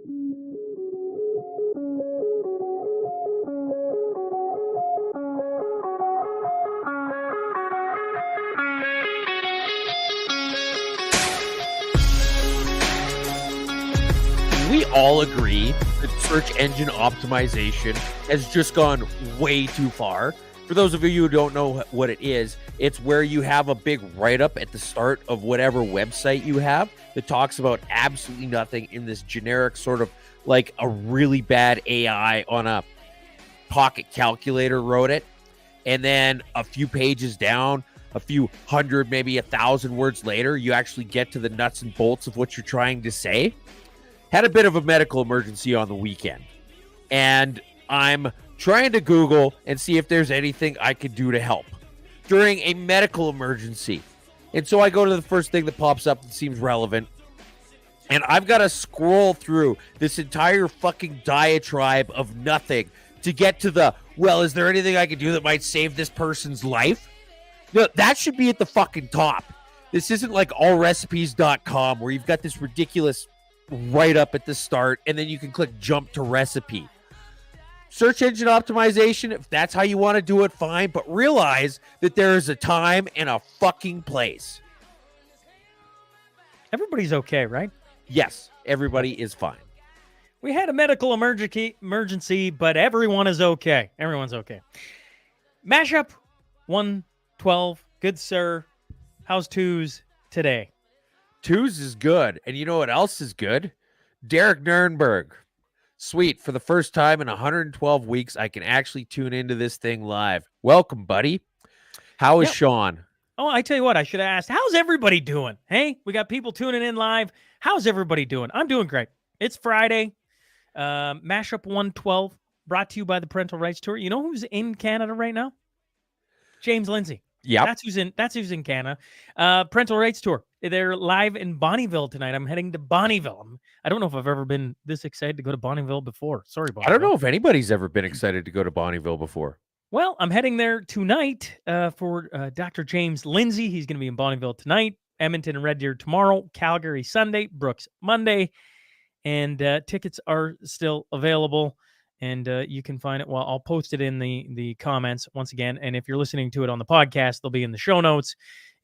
We all agree that search engine optimization has just gone way too far. For those of you who don't know what it is, it's where you have a big write-up at the start of whatever website you have that talks about absolutely nothing in this generic sort of like a really bad AI on a pocket calculator wrote it. And then a few pages down, a few hundred, maybe 1,000 words later, you actually get to the nuts and bolts of what you're trying to say. Had a bit of a medical emergency on the weekend, and I'm trying to Google and see if there's anything I could do to help during a medical emergency. And so I go to the first thing that pops up that seems relevant, and I've got to scroll through this entire fucking diatribe of nothing to get to the, well, is there anything I could do that might save this person's life? No, that should be at the fucking top. This isn't like allrecipes.com where you've got this ridiculous right up at the start, and then you can click jump to recipe. Search engine optimization, if that's how you want to do it, fine, but realize that there is a time and a fucking place. Everybody's okay, right? Yes, everybody is fine. We had a medical emergency, but everyone is okay. Everyone's okay. Mashup 112, good sir. How's twos today? Twos is good. And you know what else is good? Derek Nurnberg. Sweet. For the first time in 112 weeks, I can actually tune into this thing live. Welcome, buddy. How is Sean? Oh, I tell you what, I should have asked, how's everybody doing? Hey, we got people tuning in live. How's everybody doing? I'm doing great. It's Friday. Mashup 112, brought to you by the Parental Rights Tour. You know who's in Canada right now? James Lindsay. Yeah, that's who's in Canada. Parental Rights Tour. They're live in Bonnyville tonight. I'm heading to Bonnyville. I don't know if I've ever been this excited to go to Bonnyville before. Sorry, Bonnyville. I don't know if anybody's ever been excited to go to Bonnyville before. Well, I'm heading there tonight for Dr. James Lindsay. He's going to be in Bonnyville tonight. Edmonton and Red Deer tomorrow. Calgary Sunday. Brooks Monday. And tickets are still available. And you can find it. Well, I'll post it in the comments once again. And if you're listening to it on the podcast, they'll be in the show notes.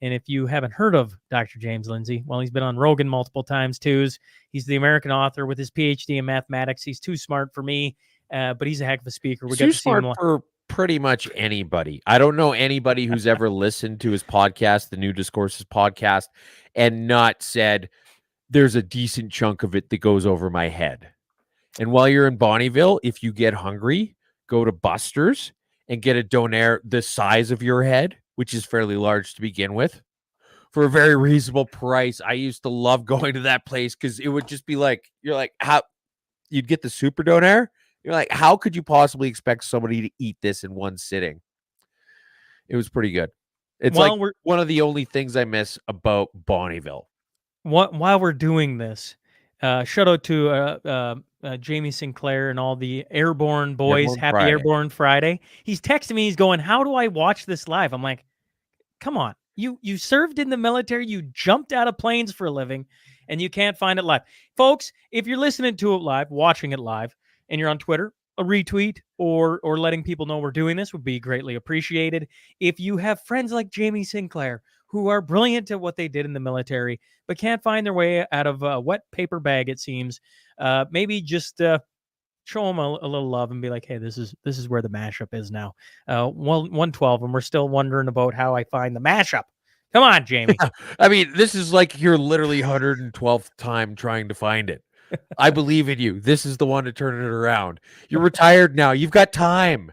And if you haven't heard of Dr. James Lindsay, well, he's been on Rogan multiple times too. He's the American author with his PhD in mathematics. He's too smart for me, but he's a heck of a speaker. We got to see him for pretty much anybody. I don't know anybody who's ever listened to his podcast, the New Discourses podcast, and not said, there's a decent chunk of it that goes over my head. And while you're in Bonnyville, if you get hungry, go to Buster's and get a donair the size of your head, which is fairly large to begin with, for a very reasonable price. I used to love going to that place because it would just be like, you're like, how you'd get the super donair. You're like, how could you possibly expect somebody to eat this in one sitting? It was pretty good. It's like one of the only things I miss about Bonnyville. While we're doing this, shout out to Jamie Sinclair and all the Airborne boys. Happy Airborne Friday. He's texting me. He's going, how do I watch this live? I'm like, come on. You served in the military. You jumped out of planes for a living, and you can't find it live. Folks, if you're listening to it live, watching it live, and you're on Twitter, a retweet or letting people know we're doing this would be greatly appreciated. If you have friends like Jamie Sinclair who are brilliant at what they did in the military, but can't find their way out of a wet paper bag, it seems, maybe just show them a little love and be like, hey, this is where the mashup is now. 112, and we're still wondering about how I find the mashup. Come on, Jamie. I mean, this is like you're literally 112th time trying to find it. I believe in you. This is the one to turn it around. You're retired now. You've got time.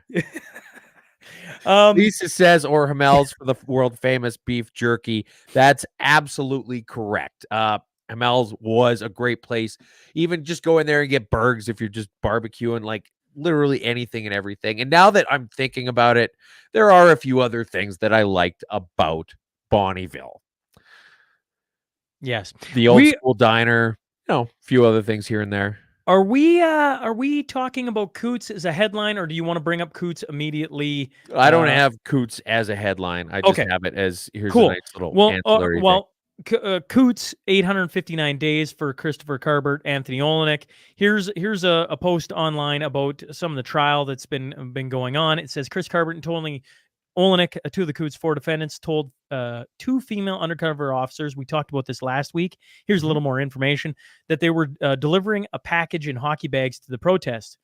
Lisa says, or Hamel's for the world famous beef jerky. That's absolutely correct. Hamel's was a great place. Even just go in there and get burgers if you're just barbecuing, like literally anything and everything. And now that I'm thinking about it, there are a few other things that I liked about Bonnyville. Yes. The old school diner, a few other things here and there. Are we talking about Coots as a headline, or do you want to bring up Coots immediately? I don't have Coots as a headline. I just have it as here's a nice little ancillary thing. Coots 859 days for Christopher Carbert, Anthony Olenek. Here's a post online about some of the trial that's been going on. It says Chris Carbert and Tony Olenek, two of the Coots' four defendants, told two female undercover officers, we talked about this last week, here's a little more information, that they were delivering a package in hockey bags to the protest.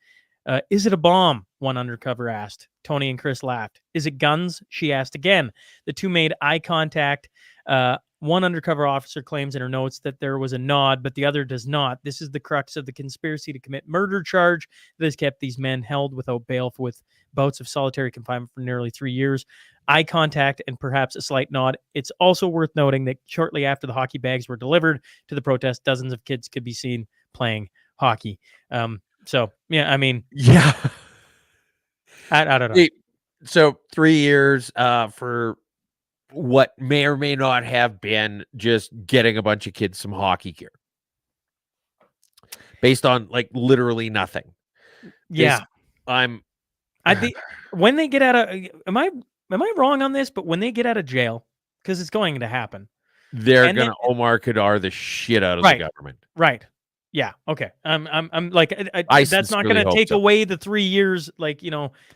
Is it a bomb? One undercover asked. Tony and Chris laughed. Is it guns? She asked again. The two made eye contact. One undercover officer claims in her notes that there was a nod, but the other does not. This is the crux of the conspiracy to commit murder charge that has kept these men held without bail with bouts of solitary confinement for nearly 3 years. Eye contact and perhaps a slight nod. It's also worth noting that shortly after the hockey bags were delivered to the protest, dozens of kids could be seen playing hockey. So, yeah, I mean, yeah, I don't know. So 3 years for what may or may not have been just getting a bunch of kids some hockey gear based on like literally nothing. Yeah. When they get out of, am I wrong on this? But when they get out of jail, because it's going to happen, they're gonna Omar Kadar the shit out of the government. Right. Yeah. Okay. I'm like, that's not going to take away the 3 years, like,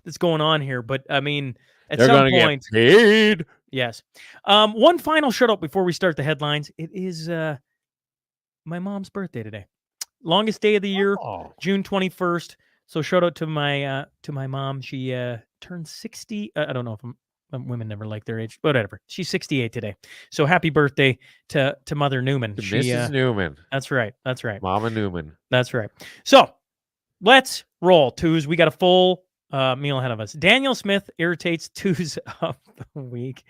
that's going on here. But I mean, at some point, get paid. Yes. One final shout out before we start the headlines. It is my mom's birthday today. Longest day of the year, June 21st. So shout out to my mom. She turned 60. I don't know if women never like their age, whatever. She's 68 today. So happy birthday to Mother Newman. Mrs. Newman. That's right. Mama Newman. That's right. So let's roll. Twos. We got a full meal ahead of us. Daniel Smith irritates twos of the week.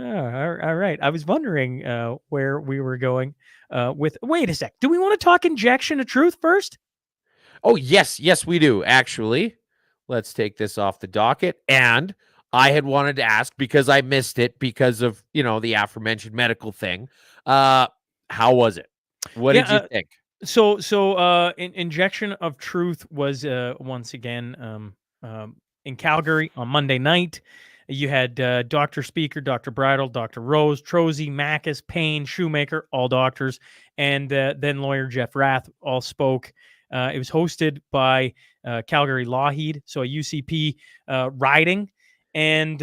All right. I was wondering where we were going with. Wait a sec. Do we want to talk injection of truth first? Oh, yes, we do. Actually, let's take this off the docket. And I had wanted to ask because I missed it because of, the aforementioned medical thing. How was it? What did you think? So injection of truth was once again in Calgary on Monday night. You had Dr. Speaker, Dr. Bridle, Dr. Rose, Trozy, Mackus, Payne, Shoemaker, all doctors, and then lawyer Jeff Rath all spoke. It was hosted by Calgary Lougheed, so a UCP riding. And,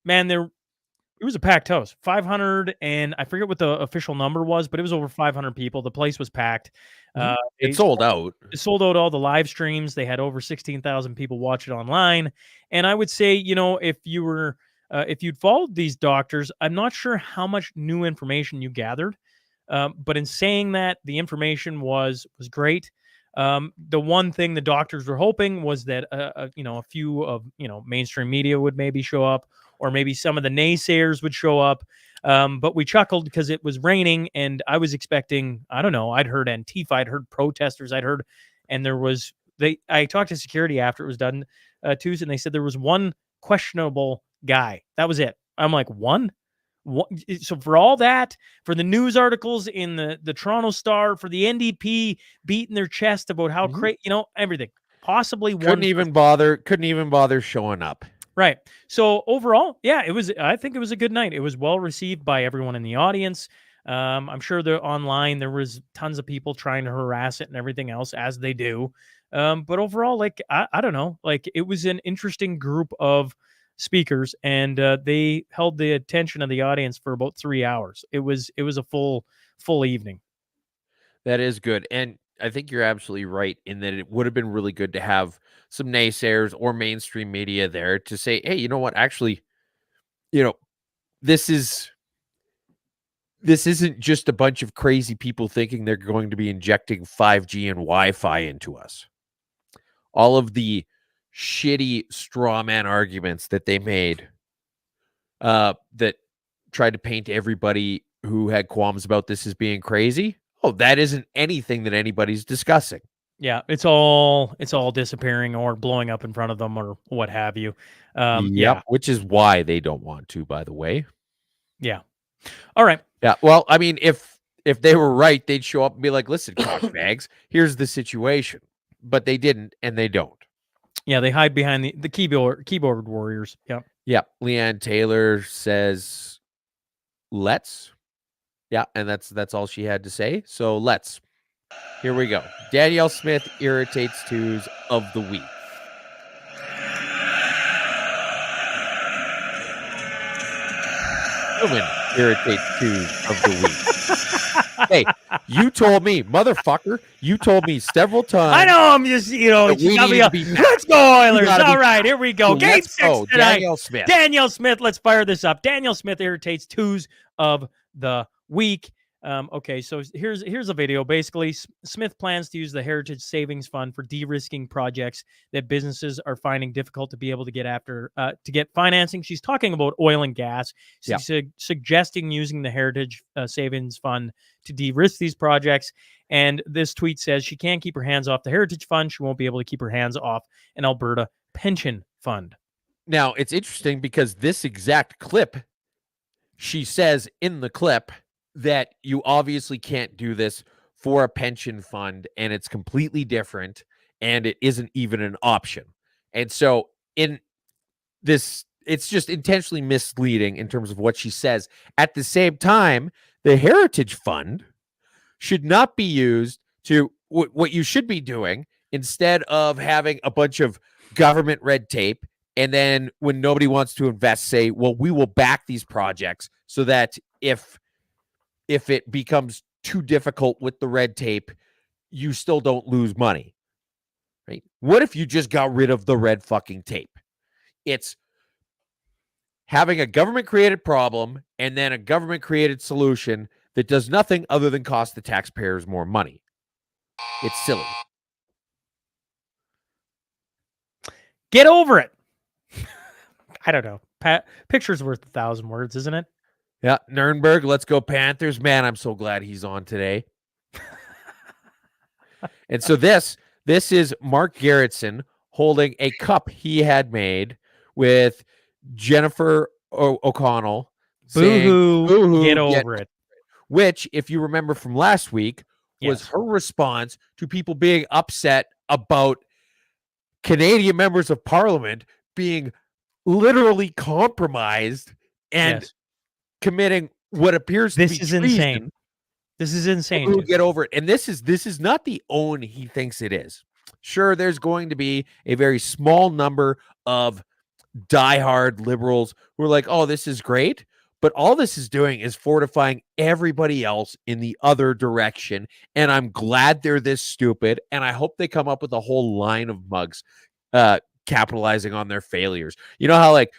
man, it was a packed house. 500, and I forget what the official number was, but it was over 500 people. The place was packed. It sold out. It sold out all the live streams. They had over 16,000 people watch it online. And I would say, if you'd followed these doctors, I'm not sure how much new information you gathered. But in saying that, the information was great. The one thing the doctors were hoping was that a few of mainstream media would maybe show up, or maybe some of the naysayers would show up. But we chuckled because it was raining, and I was expecting, I don't know, I'd heard Antifa, I'd heard protesters, and I talked to security after it was done Tuesday, and they said there was one questionable guy. That was it. I'm like, one? So for all that, for the news articles in the Toronto Star, for the NDP beating their chest about how great, everything, possibly couldn't even bother showing up. Right. So overall, yeah, I think it was a good night. It was well received by everyone in the audience. I'm sure online there was tons of people trying to harass it and everything else, as they do. But overall, like, I don't know, like, it was an interesting group of speakers, and they held the attention of the audience for about 3 hours. It was a full evening. That is good. And I think you're absolutely right in that it would have been really good to have some naysayers or mainstream media there to say, hey, you know what? Actually, this isn't just a bunch of crazy people thinking they're going to be injecting 5G and Wi-Fi into us. All of the shitty straw man arguments that they made that tried to paint everybody who had qualms about this as being crazy. Oh, that isn't anything that anybody's discussing. Yeah, it's all disappearing or blowing up in front of them or what have you. Yeah, which is why they don't want to, by the way. Yeah. All right. Yeah. Well, I mean, if they were right, they'd show up and be like, "Listen, cockbags, here's the situation." But they didn't, and they don't. Yeah, they hide behind the keyboard warriors. Yeah. Yeah. Leanne Taylor says, "Let's." Yeah, and that's all she had to say. So here we go. Danielle Smith irritates twos of the week. Human irritates twos of the week. Hey, you told me, motherfucker, you told me several times. I know, I'm just, you know, let's go Oilers. All right, here we go. Game 6 tonight. Danielle Smith. Danielle Smith, let's fire this up. Danielle Smith irritates twos of the week. Okay, so here's a video. Basically, Smith plans to use the Heritage Savings Fund for de-risking projects that businesses are finding difficult to be able to get to get financing. She's talking about oil and gas. She's suggesting using the Heritage Savings Fund to de-risk these projects. And this tweet says she can't keep her hands off the Heritage Fund. She won't be able to keep her hands off an Alberta pension fund. Now, it's interesting because this exact clip, she says in the clip that you obviously can't do this for a pension fund, and it's completely different, and it isn't even an option. And so in this, it's just intentionally misleading in terms of what she says. At the same time, the Heritage Fund should not be used to what you should be doing instead of having a bunch of government red tape. And then when nobody wants to invest, say, well, we will back these projects so that if it becomes too difficult with the red tape, you still don't lose money, right? What if you just got rid of the red fucking tape? It's having a government-created problem and then a government-created solution that does nothing other than cost the taxpayers more money. It's silly. Get over it. I don't know. Picture's worth 1,000 words, isn't it? Yeah, Nuremberg, let's go Panthers. Man, I'm so glad he's on today. And so this is Mark Gerritsen holding a cup he had made with Jennifer O'Connell. Boo-hoo, get over it. Which, if you remember from last week, was her response to people being upset about Canadian members of Parliament being literally compromised and committing what appears to be treason. Insane. This is insane. Get over it. And this is not the own he thinks it is. Sure, there's going to be a very small number of diehard liberals who are like, oh, this is great. But all this is doing is fortifying everybody else in the other direction. And I'm glad they're this stupid. And I hope they come up with a whole line of mugs capitalizing on their failures. You know how, like,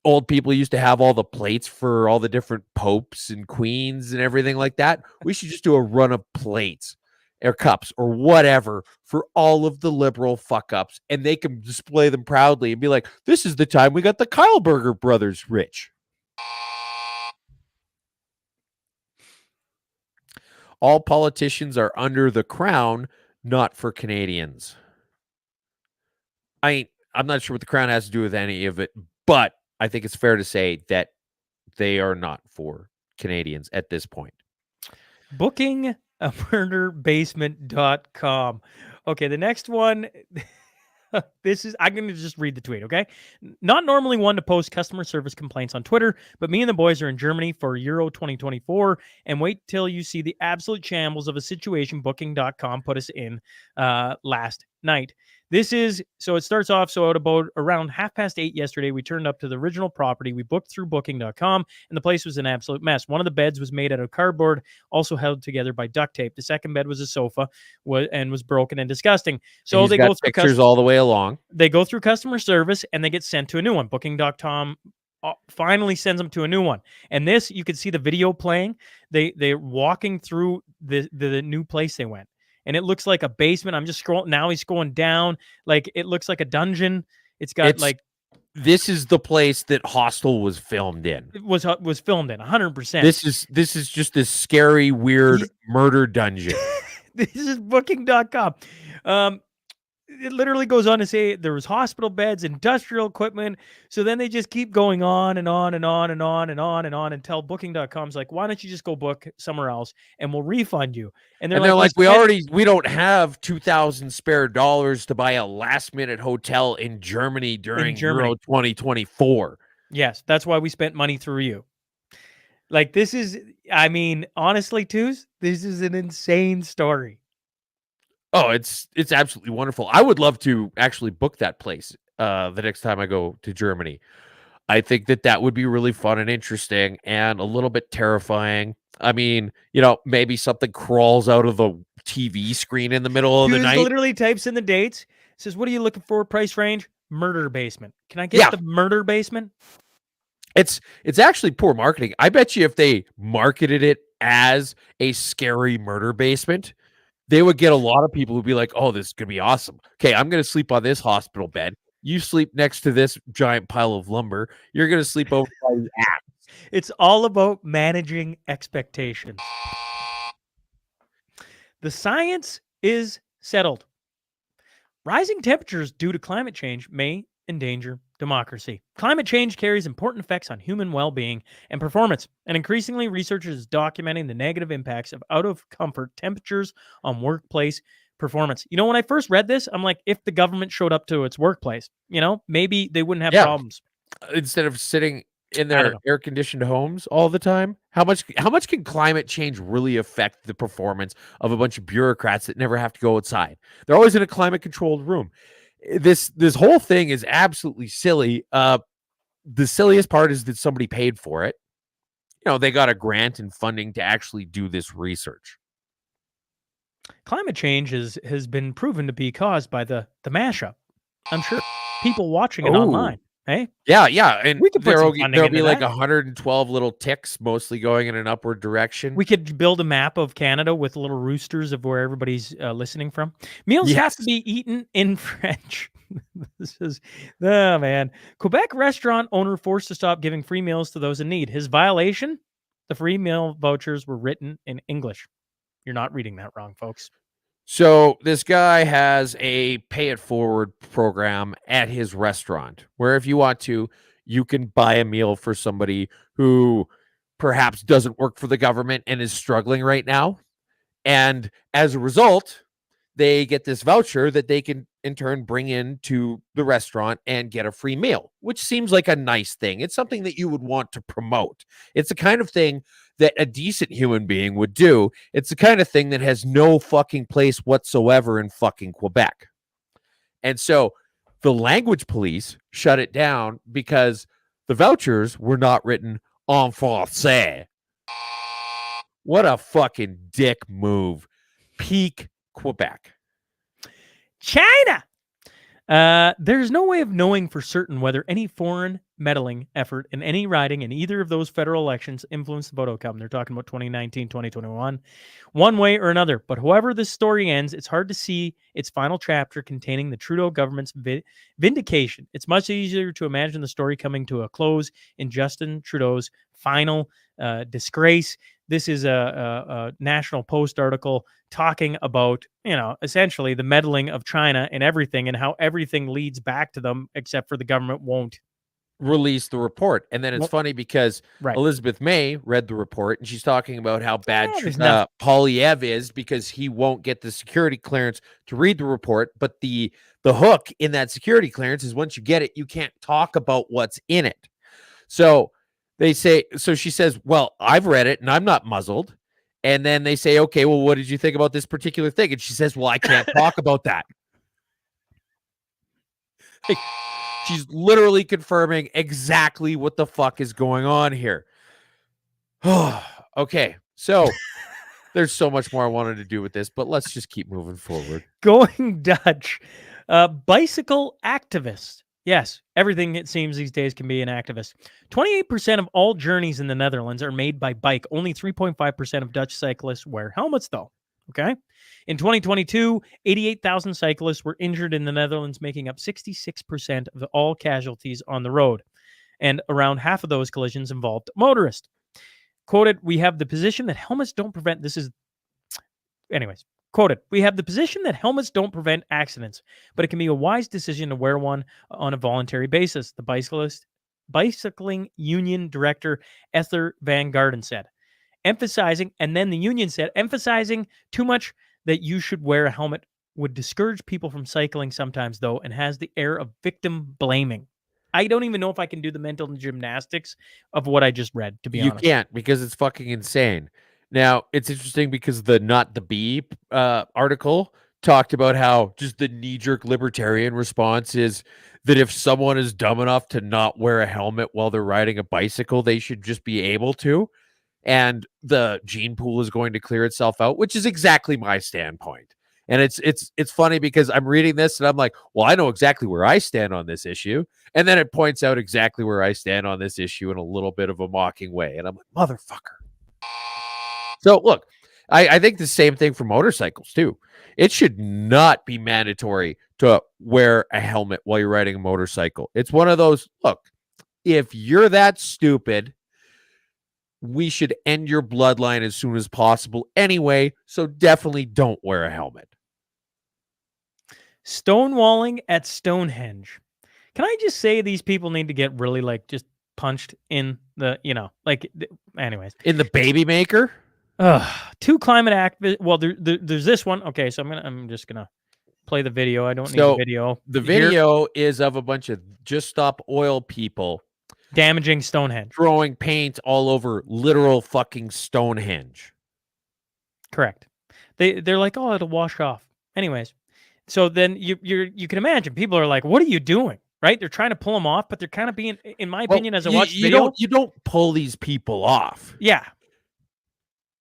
old people used to have all the plates for all the different popes and queens and everything like that? We should just do a run of plates or cups or whatever for all of the liberal fuck-ups, and they can display them proudly and be like, this is the time we got the Kyleberger brothers rich. All politicians are under the crown, not for Canadians. I'm not sure what the crown has to do with any of it, but I think it's fair to say that they are not for Canadians at this point. Bookingamurderbasement.com. Okay, the next one. I'm going to just read the tweet, okay? Not normally one to post customer service complaints on Twitter, but me and the boys are in Germany for Euro 2024, and wait till you see the absolute shambles of a situation Booking.com put us in last night. It starts off, at about around 8:30 yesterday, we turned up to the original property. We booked through Booking.com, and the place was an absolute mess. One of the beds was made out of cardboard, also held together by duct tape. The second bed was a sofa and was broken and disgusting. So and they go through pictures all the way along. They go through customer service, and they get sent to a new one. Booking.com finally sends them to a new one. And this, you can see the video playing. They're walking through the new place they went. And it looks like a basement. I'm just scrolling. Now he's going down. Like, it looks like a dungeon. This is the place that Hostel was filmed in. It was filmed in 100%. This is just this scary, weird murder dungeon. This is Booking.com. It literally goes on to say there was hospital beds, industrial equipment. So then they just keep going on and on and on and on and on and on until Booking.com's like, why don't you just go book somewhere else and we'll refund you? And they're like, we don't have $2,000 spare dollars to buy a last minute hotel in Germany during Euro 2024. Yes, that's why we spent money through you. Like, this is, I mean, honestly, Twos, this is an insane story. Oh, it's absolutely wonderful. I would love to actually book that place the next time I go to Germany. I think that that would be really fun and interesting and a little bit terrifying. I mean, maybe something crawls out of the TV screen in the middle of the Twos night. literally types in the dates, says, "What are you looking for? Price range? Murder basement. Can I get Yeah, the murder basement?" it's actually poor marketing. I bet you if they marketed it as a scary murder basement, they would get a lot of people who'd be like, "Oh, this is gonna be awesome. Okay, I'm gonna sleep on this hospital bed. You sleep next to this giant pile of lumber. You're gonna sleep over by the axe." It's all about managing expectations. The science is settled. Rising temperatures due to climate change may endanger democracy. Climate change carries important effects on human well being and performance, and increasingly, researchers are documenting the negative impacts of out of comfort temperatures on workplace performance. When I first read this, I'm like, if the government showed up to its workplace, maybe they wouldn't have Yeah, problems. instead of sitting in I don't their know. air-conditioned homes all the time, how much can climate change really affect the performance of a bunch of bureaucrats that never have to go outside? They're always in a climate-controlled room. This whole thing is absolutely silly. The silliest part is that somebody paid for it. They got a grant and funding to actually do this research. Climate change has been proven to be caused by the mashup. I'm sure people watching it Oh, online. Hey, yeah, yeah, and we could put some funding there'll into be like that. 112 little ticks, mostly going in an upward direction. We could build a map of Canada with little roosters of where everybody's listening from. Meals have to Yes. be eaten in French. This is, oh man. Quebec restaurant owner forced to stop giving free meals to those in need. His violation? The free meal vouchers were written in English. You're not reading that wrong, folks. So this guy has a pay it forward program at his restaurant where if you want to, you can buy a meal for somebody who perhaps doesn't work for the government and is struggling right now. And as a result, they get this voucher that they can in turn bring in to the restaurant and get a free meal, which seems like a nice thing. It's something that you would want to promote. It's the kind of thing that a decent human being would do. It's the kind of thing that has no fucking place whatsoever in fucking Quebec. And so the language police shut it down because the vouchers were not written en français. What a fucking dick move. Peak Quebec. China! There's no way of knowing for certain whether any foreign meddling effort in any riding in either of those federal elections influenced the vote outcome. They're talking about 2019, 2021, one way or another. But however this story ends, it's hard to see its final chapter containing the Trudeau government's vindication. It's much easier to imagine the story coming to a close in Justin Trudeau's final disgrace. This is a National Post article talking about, essentially the meddling of China and everything and how everything leads back to them except for the government won't. Release the report. And then it's Well, funny because right. Elizabeth May read the report and she's talking about how bad There's nothing. Polyev is because he won't get the security clearance to read the report. But the hook in that security clearance is once you get it, you can't talk about what's in it. So she says, well, I've read it and I'm not muzzled. And then they say, okay, well, what did you think about this particular thing? And she says, well, I can't talk about that. Like, she's literally confirming exactly what the fuck is going on here. Okay, so there's so much more I wanted to do with this, but let's just keep moving forward. Going Dutch. Bicycle activist. Yes, everything it seems these days can be an activist. 28% of all journeys in the Netherlands are made by bike. Only 3.5% of Dutch cyclists wear helmets, though. Okay. In 2022, 88,000 cyclists were injured in the Netherlands, making up 66% of all casualties on the road. And around half of those collisions involved motorists. Quoted, we have the position that helmets don't prevent, quoted, we have the position that helmets don't prevent accidents, but it can be a wise decision to wear one on a voluntary basis, the bicycling union director Ether Van Garden said. Emphasizing too much that you should wear a helmet would discourage people from cycling sometimes, though, and has the air of victim blaming. I don't even know if I can do the mental gymnastics of what I just read, to be honest. You can't, because it's fucking insane. Now, it's interesting because the Not the Bee article talked about how just the knee-jerk libertarian response is that if someone is dumb enough to not wear a helmet while they're riding a bicycle, they should just be able to. And the gene pool is going to clear itself out, which is exactly my standpoint. And it's funny because I'm reading this and I'm like, well, I know exactly where I stand on this issue. And then it points out exactly where I stand on this issue in a little bit of a mocking way. And I'm like, motherfucker. So look, I think the same thing for motorcycles too. It should not be mandatory to wear a helmet while you're riding a motorcycle. It's one of those, look, if you're that stupid, we should end your bloodline as soon as possible anyway. So definitely don't wear a helmet. Stonewalling at Stonehenge. Can I just say these people need to get really like just punched in the, anyways. In the baby maker? Two climate activists. Well, there's this one. Okay, so I'm just gonna play the video. I don't need the video. The video is of a bunch of Just Stop Oil people damaging Stonehenge, throwing paint all over literal fucking Stonehenge. Correct. They're like, oh, it'll wash off. Anyways, so then you can imagine people are like, what are you doing? Right? They're trying to pull them off, but they're kind of being, in my opinion, as I watch the video, you don't pull these people off. Yeah.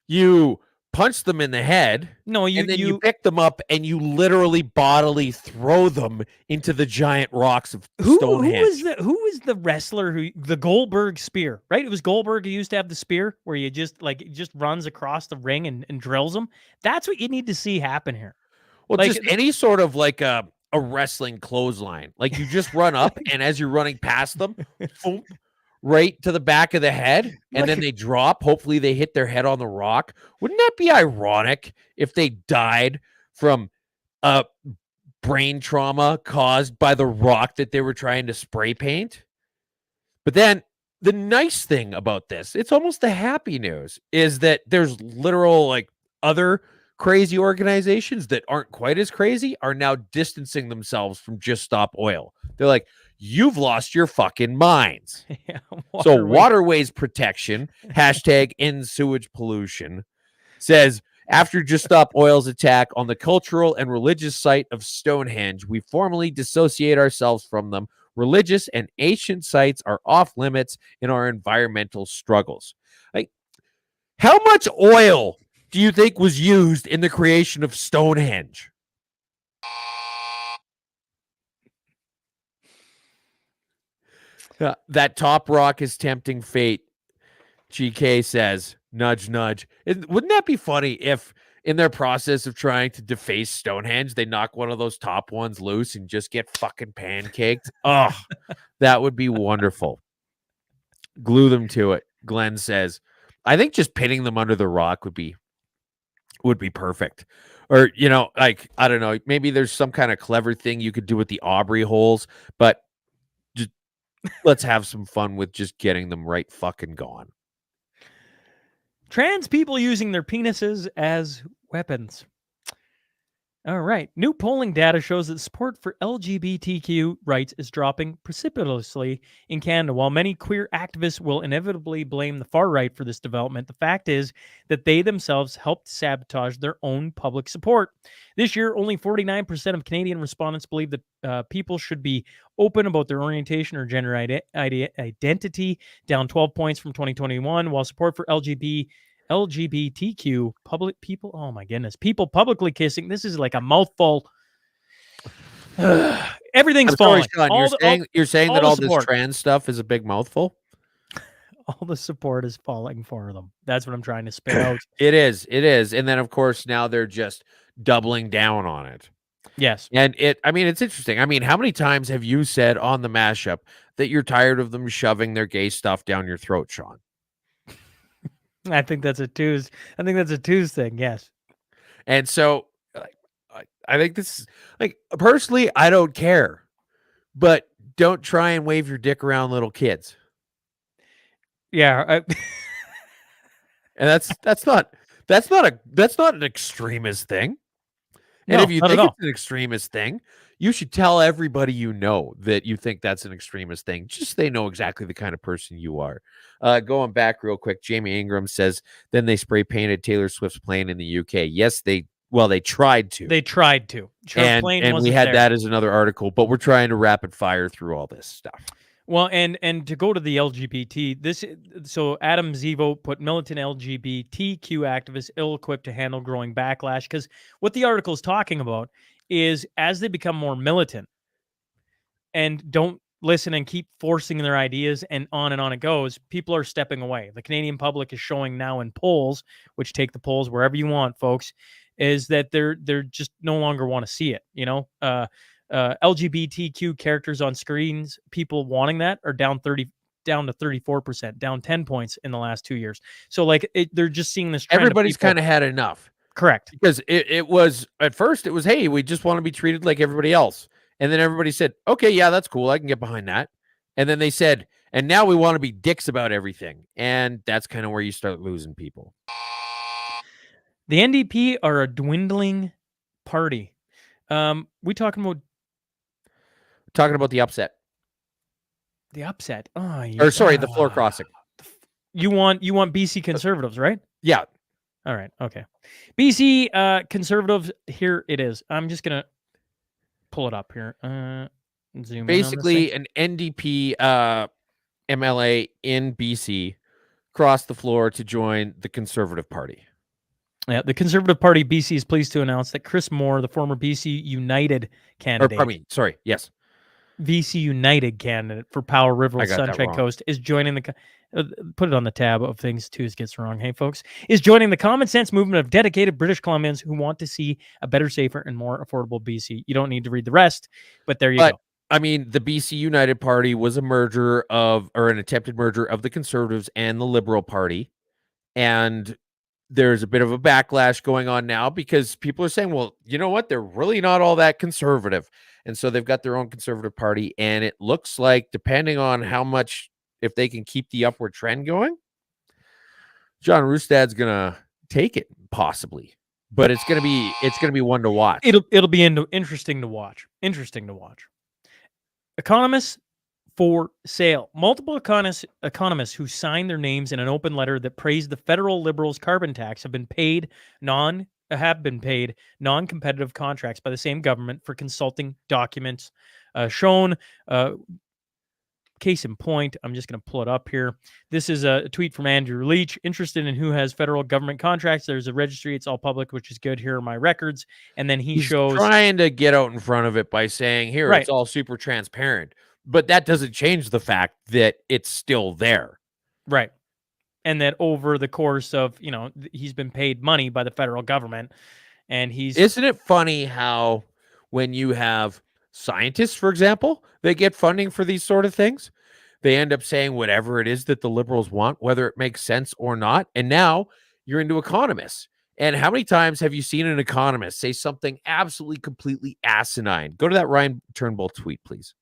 You punch them in the head. No, and then you pick them up and you literally bodily throw them into the giant rocks of Stonehenge. Who was the wrestler the Goldberg spear, right? It was Goldberg who used to have the spear where you just runs across the ring and drills them. That's what you need to see happen here. Well, just any sort of like a wrestling clothesline. Like you just run up and as you're running past them, boom, right to the back of the head, and then they drop. Hopefully they hit their head on the rock. Wouldn't that be ironic if they died from brain trauma caused by the rock that they were trying to spray paint? But then the nice thing about this, it's almost the happy news, is that there's literal like other crazy organizations that aren't quite as crazy are now distancing themselves from Just Stop Oil. They're like, you've lost your fucking minds. Yeah, so Waterways Protection, hashtag end sewage pollution, says, after Just Stop Oil's attack on the cultural and religious site of Stonehenge, we formally dissociate ourselves from them. Religious and ancient sites are off limits in our environmental struggles. Like, how much oil do you think was used in the creation of Stonehenge? That top rock is tempting fate. GK says, nudge, nudge. Wouldn't that be funny if in their process of trying to deface Stonehenge, they knock one of those top ones loose and just get fucking pancaked? Oh, that would be wonderful. Glue them to it. Glenn says, I think just pinning them under the rock would be perfect. Or, like, I don't know, maybe there's some kind of clever thing you could do with the Aubrey holes, but just let's have some fun with just getting them right fucking gone. Trans people using their penises as weapons. All right. New polling data shows that support for LGBTQ rights is dropping precipitously in Canada. While many queer activists will inevitably blame the far right for this development, the fact is that they themselves helped sabotage their own public support. This year, only 49% of Canadian respondents believe that people should be open about their orientation or gender identity, down 12 points from 2021, while support for LGBTQ public people. Oh my goodness. People publicly kissing. This is like a mouthful. Everything's falling. Sean, you're saying that all this trans stuff is a big mouthful? All the support is falling for them. That's what I'm trying to spit out. It is. And then of course now they're just doubling down on it. Yes. And it's interesting. I mean, how many times have you said on the mashup that you're tired of them shoving their gay stuff down your throat, Sean? I think that's a twos thing. Yes. And so I think this is like, personally, I don't care, but don't try and wave your dick around little kids. Yeah. And that's not an extremist thing. And if you think it's an extremist thing, You should tell everybody you know that you think that's an extremist thing. Just so they know exactly the kind of person you are. Going back real quick, Jamie Ingram says, then they spray painted Taylor Swift's plane in the UK. Yes, they tried to. They tried to. Her plane And we wasn't had there. that as another article, but we're trying to rapid fire through all this stuff. Well, and to go to the LGBT, so Adam Zivo put militant LGBTQ activists ill-equipped to handle growing backlash, because what the article is talking about is as they become more militant and don't listen and keep forcing their ideas and on it goes, people are stepping away. The Canadian public is showing now in polls, which take the polls wherever you want, folks, is that they're just no longer want to see it, LGBTQ characters on screens, people wanting that are down to 34%, down 10 points in the last 2 years. So like they're just seeing this trend. Everybody's kind of had enough. Correct. Because it was at first it was, hey, we just want to be treated like everybody else. And then everybody said, okay, yeah, that's cool. I can get behind that. And then they said, and now we want to be dicks about everything. And that's kind of where you start losing people. The NDP are a dwindling party. We talking about the upset. The upset. Oh, or sorry, the floor crossing. You want BC Conservatives, right? Yeah. All right. Okay. BC Conservatives. Here it is. I'm just gonna pull it up here. Zoom. Basically, an NDP MLA in BC crossed the floor to join the Conservative Party. Yeah, the Conservative Party BC is pleased to announce that Chris Moore, the former BC United candidate, BC United candidate for Powell River Sunshine Coast, is joining the. Put it on the tab of things Tues gets wrong. Hey, folks, is joining the common sense movement of dedicated British Columbians who want to see a better, safer, and more affordable BC. You don't need to read the rest, but there you go. I mean, the BC United Party was an attempted merger of the Conservatives and the Liberal Party, and there's a bit of a backlash going on now because people are saying, well, you know what? They're really not all that conservative. And so they've got their own Conservative Party. And it looks like, depending on how much, if they can keep the upward trend going, John Roustad's going to take it possibly. But it's going to be one to watch. It'll be interesting to watch. Economists for sale. Multiple economists who signed their names in an open letter that praised the federal Liberals' carbon tax have been paid non-competitive contracts by the same government for consulting documents shown. Case in point, I'm just going to pull it up here. This is a tweet from Andrew Leach. Interested in who has federal government contracts? There's a registry. It's all public, which is good. Here are my records. And then he's trying to get out in front of it by saying, here, It's all super transparent. But that doesn't change the fact that it's still there. Right. And that over the course of, he's been paid money by the federal government. And Isn't it funny how when you have scientists, for example, they get funding for these sort of things, they end up saying whatever it is that the Liberals want, whether it makes sense or not. And now you're into economists. And how many times have you seen an economist say something absolutely, completely asinine? Go to that Ryan Turnbull tweet, please.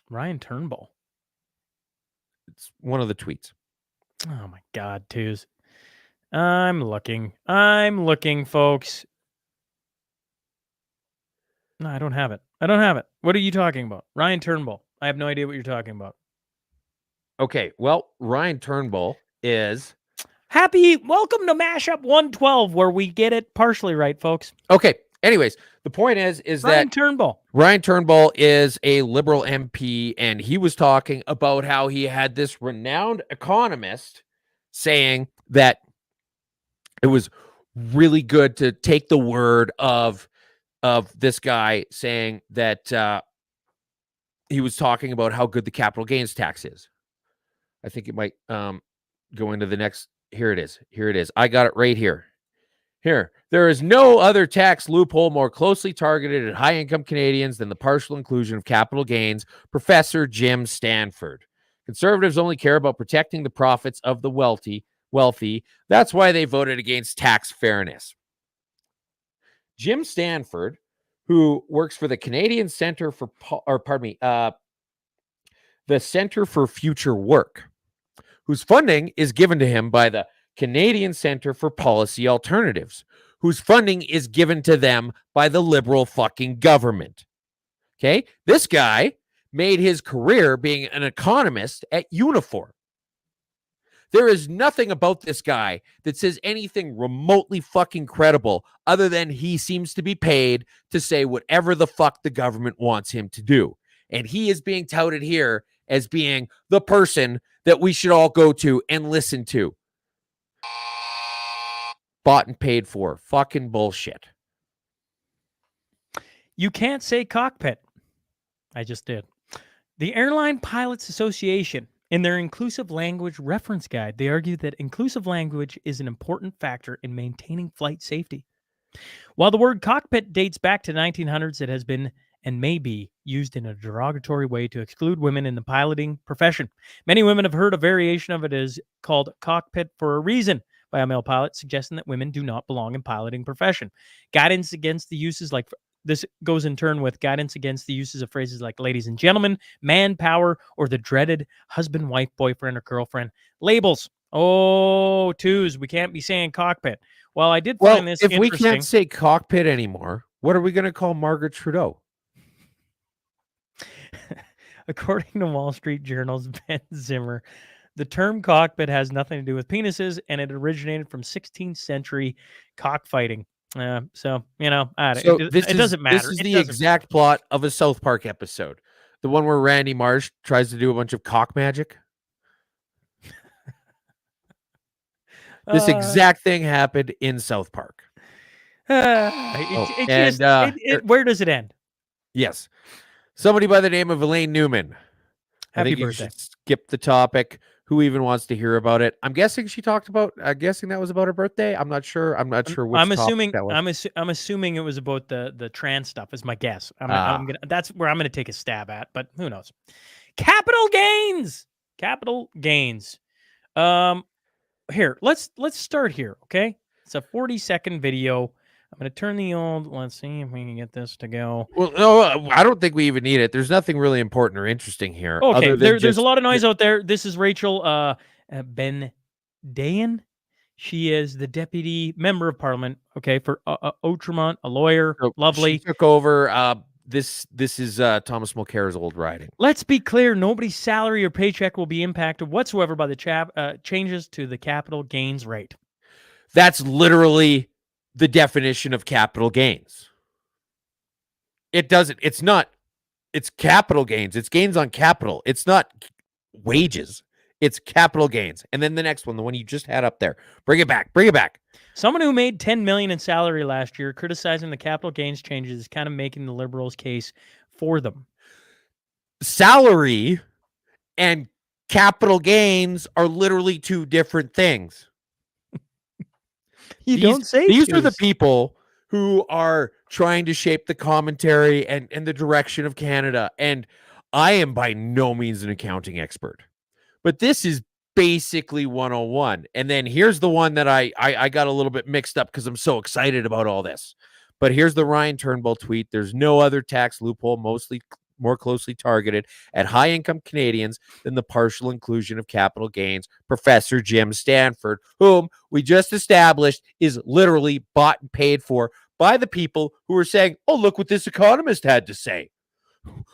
Ryan Turnbull. It's one of the tweets. Oh my God, Tews. I'm looking, folks. No, I don't have it. What are you talking about? Ryan Turnbull. I have no idea what you're talking about. Okay, well, Ryan Turnbull is... Welcome to Mashup 112, where we get it partially right, folks. Okay, anyways, the point is Ryan that Ryan Turnbull is a Liberal MP, and he was talking about how he had this renowned economist saying that it was really good to take the word of this guy saying that he was talking about how good the capital gains tax is. I think it might go into the next. Here it is. I got it right here. There is no other tax loophole more closely targeted at high-income Canadians than the partial inclusion of capital gains, Professor Jim Stanford. Conservatives only care about protecting the profits of the wealthy. That's why they voted against tax fairness. Jim Stanford, who works for the Canadian Center for, the Center for Future Work, whose funding is given to him by the Canadian Center for Policy Alternatives, whose funding is given to them by the Liberal fucking government. Okay. This guy made his career being an economist at Unifor. There is nothing about this guy that says anything remotely fucking credible other than he seems to be paid to say whatever the fuck the government wants him to do. And he is being touted here as being the person that we should all go to and listen to. Bought and paid for. Fucking bullshit. You can't say cockpit. I just did. The Airline Pilots Association, in their inclusive language reference guide, they argue that inclusive language is an important factor in maintaining flight safety. While the word cockpit dates back to the 1900s, it has been and may be used in a derogatory way to exclude women in the piloting profession. Many women have heard a variation of it as called cockpit for a reason by a male pilot, suggesting that women do not belong in piloting profession. Guidance against the uses like this goes in turn with guidance against the uses of phrases like ladies and gentlemen, manpower, or the dreaded husband, wife, boyfriend, or girlfriend labels. Oh, twos. We can't be saying cockpit. Well, I did find this if interesting. we can't say cockpit anymore, what are we going to call Margaret Trudeau? According to Wall Street Journal's Ben Zimmer, the term cockpit has nothing to do with penises, and it originated from 16th century cockfighting. So, you know, it doesn't matter. This is the exact plot of a South Park episode. The one where Randy Marsh tries to do a bunch of cock magic. This exact thing happened in South Park. Where does it end? Yes. Somebody by the name of Elaine Newman. Happy birthday. Skip the topic. Who even wants to hear about it? I'm guessing she talked about. I'm guessing that was about her birthday. I'm not sure. I'm not sure which. I'm assuming that was. I'm assuming it was about the trans stuff. Is my guess. That's where I'm gonna take a stab at. But who knows? Capital gains. Capital gains. Here, let's start here. Okay, it's a 40-second video. I'm going to turn the old. Let's see if we can get this to go. Well, no, I don't think we even need it. There's nothing really important or interesting here. Okay, there's a lot of noise out there. This is Rachel Ben Dayan. She is the deputy member of parliament. Okay, for Outremont, a lawyer. So lovely. She took over. This is Thomas Mulcair's old riding. Let's be clear: nobody's salary or paycheck will be impacted whatsoever by the changes to the capital gains rate. That's literally the definition of capital gains. It doesn't. It's not. It's capital gains. It's gains on capital. It's not wages. It's capital gains. And then the next one, the one you just had up there, bring it back. Bring it back. Someone who made $10 million in salary last year criticizing the capital gains changes is kind of making the Liberals' case for them. Salary and capital gains are literally two different things. These are the people who are trying to shape the commentary and the direction of Canada. And I am by no means an accounting expert, but this is basically 101. And then here's the one that I got a little bit mixed up because I'm so excited about all this. But here's the Ryan Turnbull tweet. There's no other tax loophole more closely targeted at high-income Canadians than the partial inclusion of capital gains. Professor Jim Stanford, whom we just established is literally bought and paid for by the people who are saying, oh, look what this economist had to say.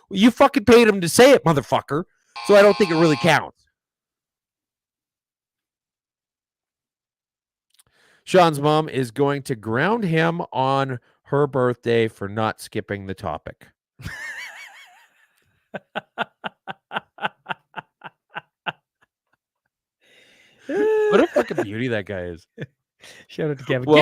You fucking paid him to say it, motherfucker. So I don't think it really counts. Sean's mom is going to ground him on her birthday for not skipping the topic. What a fucking beauty that guy is. Shout out to Kevin. Well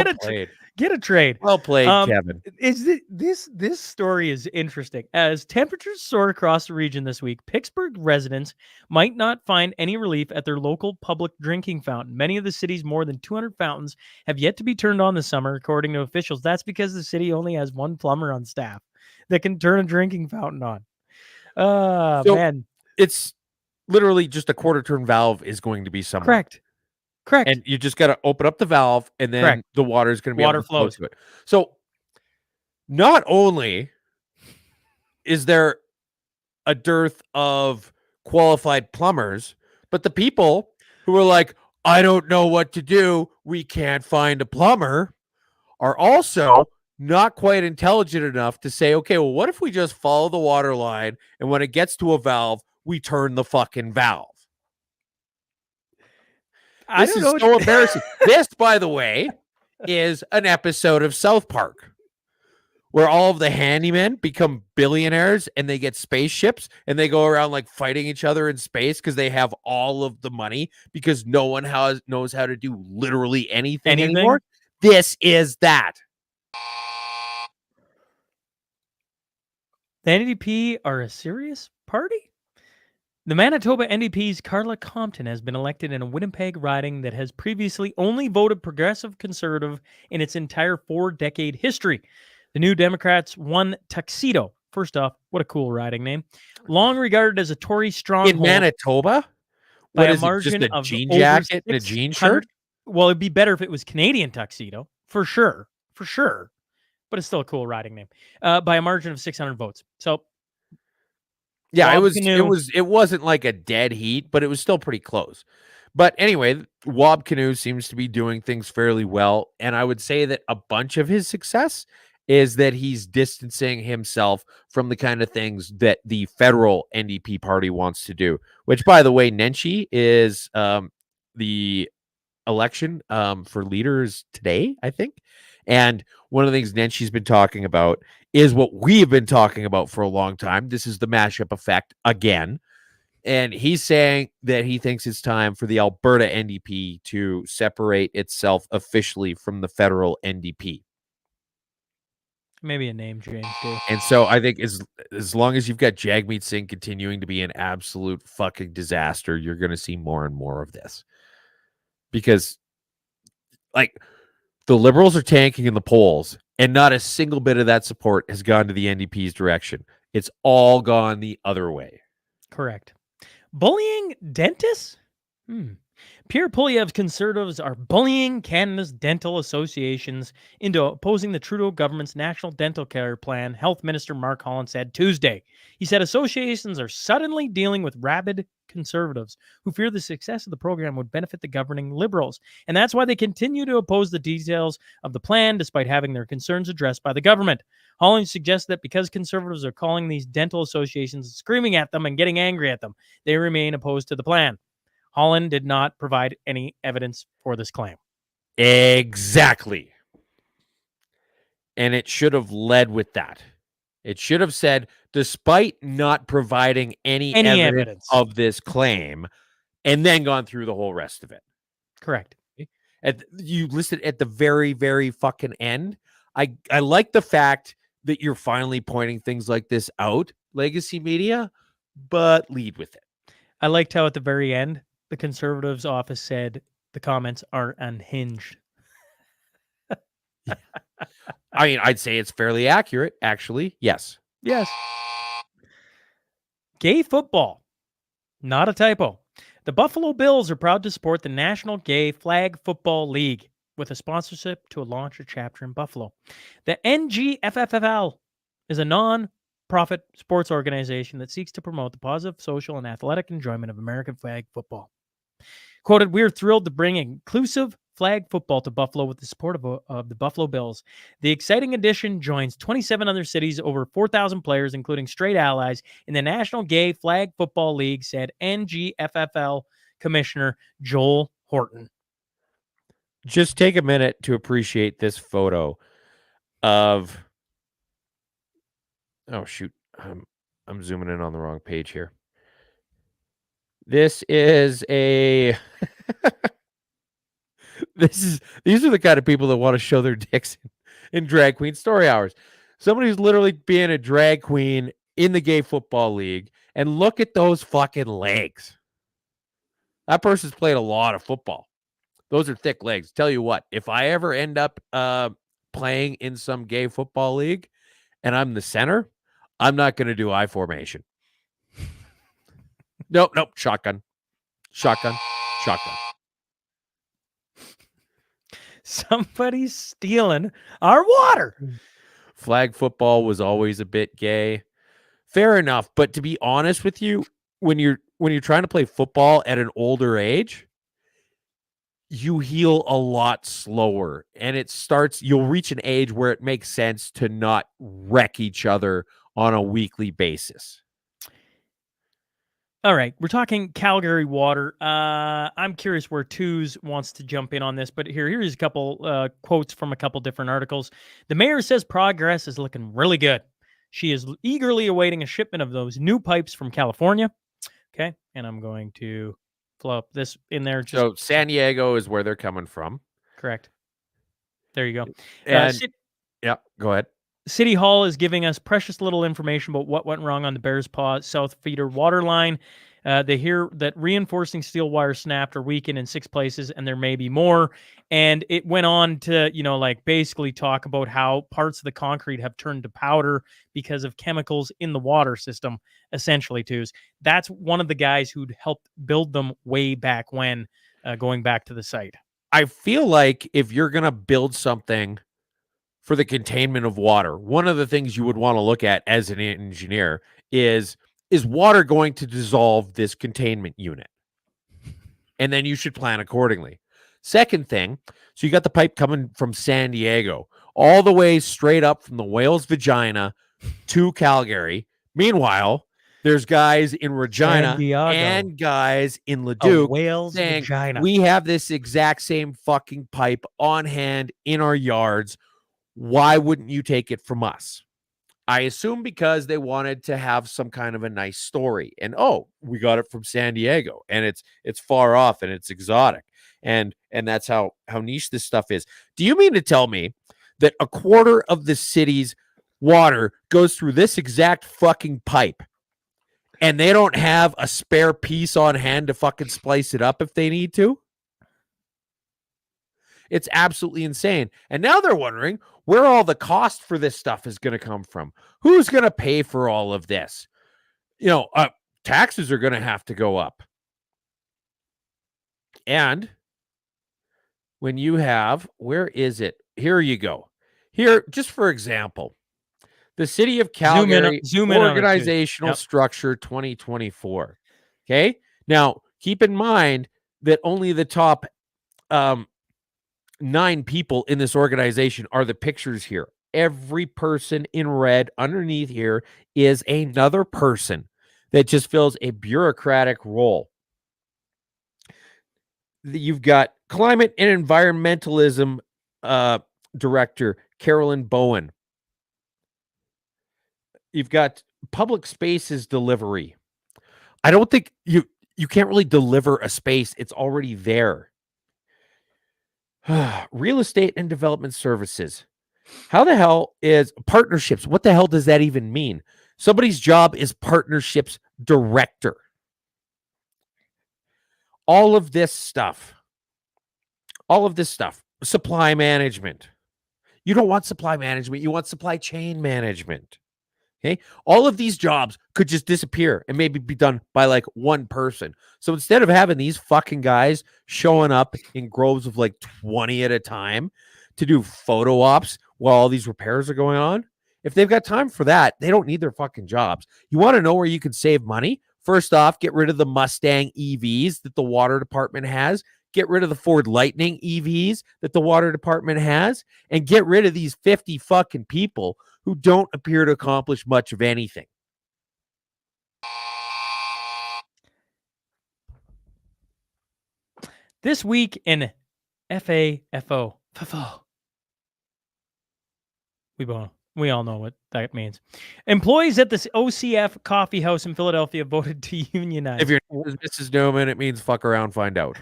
get a trade. Well played, Kevin. This story is interesting. As temperatures soar across the region this week, Pittsburgh residents might not find any relief at their local public drinking fountain. Many of the city's more than 200 fountains have yet to be turned on this summer, according to officials. That's because the city only has one plumber on staff that can turn a drinking fountain on. Man. It's literally just a quarter turn valve is going to be somewhere. Correct. And you just got to open up the valve and then the water is going to be able to flow to it. So not only is there a dearth of qualified plumbers, but the people who are like, I don't know what to do, we can't find a plumber, are also not quite intelligent enough to say, okay, well, what if we just follow the water line and when it gets to a valve, we turn the fucking valve? This is so embarrassing. This, by the way, is an episode of South Park where all of the handymen become billionaires and they get spaceships and they go around like fighting each other in space because they have all of the money because no one knows how to do literally anything anymore. This is that. The NDP are a serious party? The Manitoba NDP's Carla Compton has been elected in a Winnipeg riding that has previously only voted progressive conservative in its entire 4-decade history. The New Democrats won Tuxedo. First off, what a cool riding name. Long regarded as a Tory stronghold. In Manitoba? By a margin of jean jacket and a jean shirt? Well, it'd be better if it was Canadian Tuxedo, for sure. For sure. But it's still a cool riding name. By a margin of 600 votes. So yeah, it wasn't like a dead heat, but it was still pretty close. But anyway, Wob Canoe seems to be doing things fairly well. And I would say that a bunch of his success is that he's distancing himself from the kind of things that the federal NDP party wants to do, which, by the way, Nenshi is the election for leaders today, I think. And one of the things Nenshi's been talking about is what we have been talking about for a long time. This is the mashup effect again. And he's saying that he thinks it's time for the Alberta NDP to separate itself officially from the federal NDP. Maybe a name change too. And so I think as long as you've got Jagmeet Singh continuing to be an absolute fucking disaster, you're going to see more and more of this. Because, like, the Liberals are tanking in the polls, and not a single bit of that support has gone to the NDP's direction. It's all gone the other way. Correct. Bullying dentists? Pierre Poilievre's Conservatives are bullying Canada's dental associations into opposing the Trudeau government's National Dental Care Plan, Health Minister Mark Holland said Tuesday. He said associations are suddenly dealing with rabid Conservatives who fear the success of the program would benefit the governing Liberals, and that's why they continue to oppose the details of the plan despite having their concerns addressed by the government. Holland suggests that because Conservatives are calling these dental associations, screaming at them and getting angry at them, they remain opposed to the plan. Holland did not provide any evidence for this claim. Exactly. And it should have led with that. It should have said, despite not providing any evidence of this claim, and then gone through the whole rest of it. Correct. You listed at the very, very fucking end. I like the fact that you're finally pointing things like this out, legacy media, but lead with it. I liked how at the very end, the Conservatives' office said the comments are unhinged. I mean, I'd say it's fairly accurate, actually. Yes. Yes. Gay football. Not a typo. The Buffalo Bills are proud to support the National Gay Flag Football League with a sponsorship to launch a chapter in Buffalo. The NGFFL is a non-profit sports organization that seeks to promote the positive social and athletic enjoyment of American flag football. Quoted, "We're thrilled to bring inclusive flag football to Buffalo with the support of the Buffalo Bills. The exciting addition joins 27 other cities, over 4,000 players, including straight allies, in the National Gay Flag Football League," said NGFFL Commissioner Joel Horton. Just take a minute to appreciate this photo of... Oh, shoot. I'm zooming in on the wrong page here. This is a... These are the kind of people that want to show their dicks in drag queen story hours. Somebody who's literally being a drag queen in the gay football league, and look at those fucking legs. That person's played a lot of football. Those are thick legs. Tell you what, if I ever end up playing in some gay football league and I'm the center, I'm not going to do I formation. Nope. Shotgun. Somebody's stealing our water. Flag football was always a bit gay. Fair enough, but to be honest with you, when you're trying to play football at an older age, you heal a lot slower, and you'll reach an age where it makes sense to not wreck each other on a weekly basis. All right, we're talking Calgary water. I'm curious where Twos wants to jump in on this, but here's a couple quotes from a couple different articles. The mayor says progress is looking really good. She is eagerly awaiting a shipment of those new pipes from California. Okay, and I'm going to flop this in there. So San Diego is where they're coming from. Correct. There you go. And yeah, go ahead. City Hall is giving us precious little information about what went wrong on the Bears Paw South Feeder water line. They hear that reinforcing steel wire snapped or weakened in 6 places, and there may be more. And it went on to, basically talk about how parts of the concrete have turned to powder because of chemicals in the water system, essentially, Twos. That's one of the guys who'd helped build them way back when, going back to the site. I feel like if you're going to build something for the containment of water, one of the things you would want to look at as an engineer is water going to dissolve this containment unit? And then you should plan accordingly. Second thing, so you got the pipe coming from San Diego all the way straight up from the whale's vagina to Calgary. Meanwhile, there's guys in Regina and guys in Leduc saying, vagina. We have this exact same fucking pipe on hand in our yards. Why wouldn't you take it from us? I assume because they wanted to have some kind of a nice story. And we got it from San Diego, and it's far off and it's exotic. And that's how niche this stuff is. Do you mean to tell me that a quarter of the city's water goes through this exact fucking pipe and they don't have a spare piece on hand to fucking splice it up if they need to? It's absolutely insane. And now they're wondering where all the cost for this stuff is going to come from. Who's going to pay for all of this? Taxes are going to have to go up. And when you have, where is it? Here you go. Here, just for example, the City of Calgary Organizational Structure 2024. Okay. Now, keep in mind that only the top 9 people in this organization are the pictures here. Every person in red underneath here is another person that just fills a bureaucratic role. You've got Climate and Environmentalism Director Carolyn Bowen. You've got Public Spaces Delivery. I don't think you can't really deliver a space. It's already there. Real Estate and Development Services. How the hell is partnerships? What the hell does that even mean? Somebody's job is partnerships director. All of this stuff. Supply management. You don't want supply management. You want supply chain management. Okay. All of these jobs could just disappear and maybe be done by like one person. So instead of having these fucking guys showing up in groves of like 20 at a time to do photo ops while all these repairs are going on, if they've got time for that, they don't need their fucking jobs. You want to know where you can save money? First off, get rid of the Mustang EVs that the water department has. Get rid of the Ford Lightning EVs that the water department has, and get rid of these 50 fucking people who don't appear to accomplish much of anything. This week in FAFO. We all know what that means. Employees at the OCF Coffee House in Philadelphia voted to unionize. If your name is Mrs. Newman, it means fuck around, find out.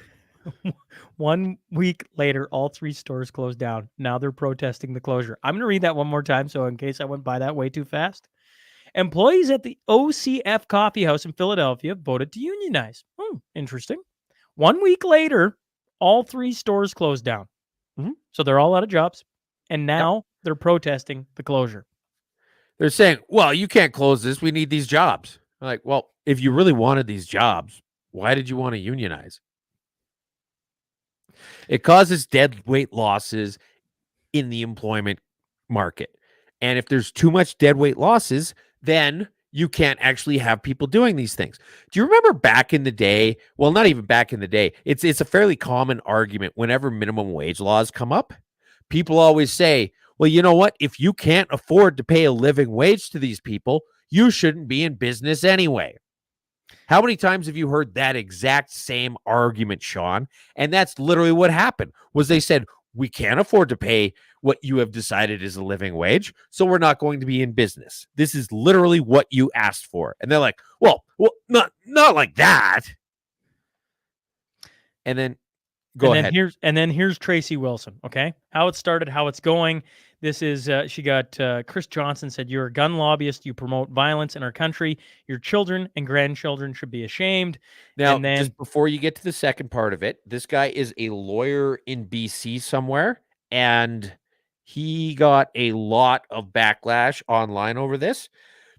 1 week later, all 3 stores closed down. Now they're protesting the closure. I'm going to read that one more time, so in case I went by that way too fast. Employees at the OCF Coffee House in Philadelphia voted to unionize. Interesting. 1 week later, all 3 stores closed down. Mm-hmm. So they're all out of jobs. And now they're protesting the closure. They're saying, well, you can't close this. We need these jobs. I'm like, well, if you really wanted these jobs, why did you want to unionize? It causes dead weight losses in the employment market. And if there's too much dead weight losses, then you can't actually have people doing these things. Do you remember back in the day? Well, not even back in the day. It's a fairly common argument whenever minimum wage laws come up. People always say, well, you know what? If you can't afford to pay a living wage to these people, you shouldn't be in business anyway. How many times have you heard that exact same argument, Sean? And that's literally what happened. Was they said, we can't afford to pay what you have decided is a living wage, so we're not going to be in business. This is literally what you asked for. And they're like, well, not like that. And then go ahead. Here's Tracy Wilson. Okay, how it started, how it's going. This is she got Chris Johnson said, "You're a gun lobbyist. You promote violence in our country. Your children and grandchildren should be ashamed." Now, and then, just before you get to the second part of it, this guy is a lawyer in BC somewhere, and he got a lot of backlash online over this.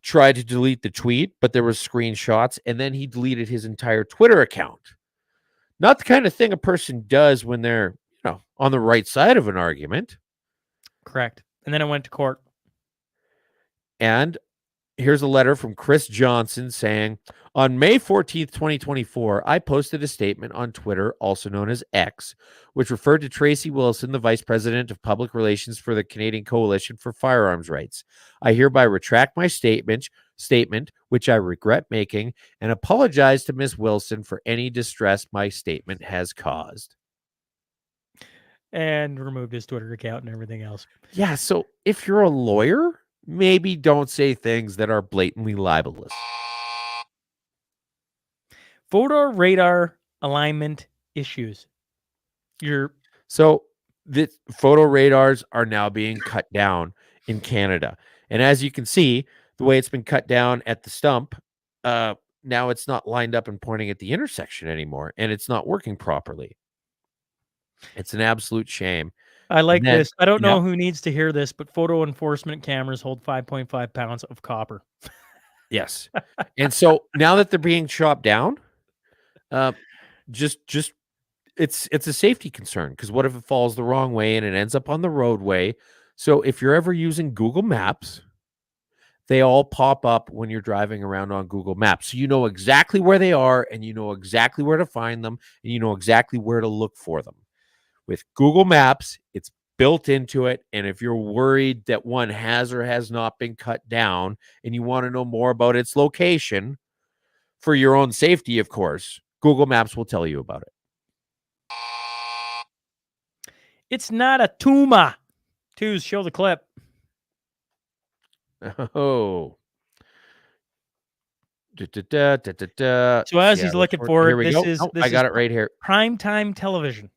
Tried to delete the tweet, but there were screenshots, and then he deleted his entire Twitter account. Not the kind of thing a person does when they're, on the right side of an argument. Correct. And then it went to court. And here's a letter from Chris Johnson saying, on May 14th, 2024, I posted a statement on Twitter, also known as X, which referred to Tracy Wilson, the Vice President of Public Relations for the Canadian Coalition for Firearms Rights. I hereby retract my statement, which I regret making, and apologize to Ms. Wilson for any distress my statement has caused. And removed his Twitter account and everything else. Yeah, so if you're a lawyer, maybe don't say things that are blatantly libelous. Photo radar alignment issues. So the photo radars are now being cut down in Canada. And as you can see, the way it's been cut down at the stump, now it's not lined up and pointing at the intersection anymore, and it's not working properly. It's an absolute shame. I like this. I don't know who needs to hear this, but photo enforcement cameras hold 5.5 pounds of copper. Yes. And so now that they're being chopped down, just it's a safety concern, because what if it falls the wrong way and it ends up on the roadway? So if you're ever using Google Maps, they all pop up when you're driving around on Google Maps. So you know exactly where they are, and you know exactly where to find them, and you know exactly where to look for them. With Google Maps, it's built into it. And if you're worried that one has or has not been cut down and you want to know more about its location for your own safety, of course, Google Maps will tell you about it. It's not a tumor. Twos, show the clip. Oh. So as he's looking for it, this is I got it right here. Primetime television.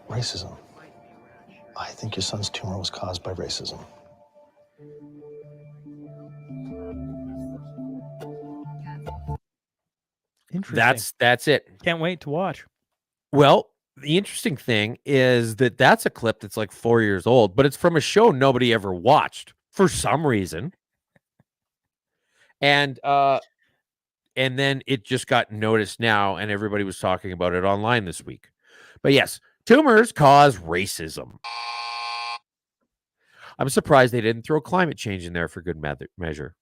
Racism. I think your son's tumor was caused by racism. Interesting. That's it. Can't wait to watch. Well, the interesting thing is that that's a clip that's like 4 years old, but it's from a show nobody ever watched for some reason. And then it just got noticed now, and everybody was talking about it online this week. But yes, tumors cause racism. I'm surprised they didn't throw climate change in there for good measure.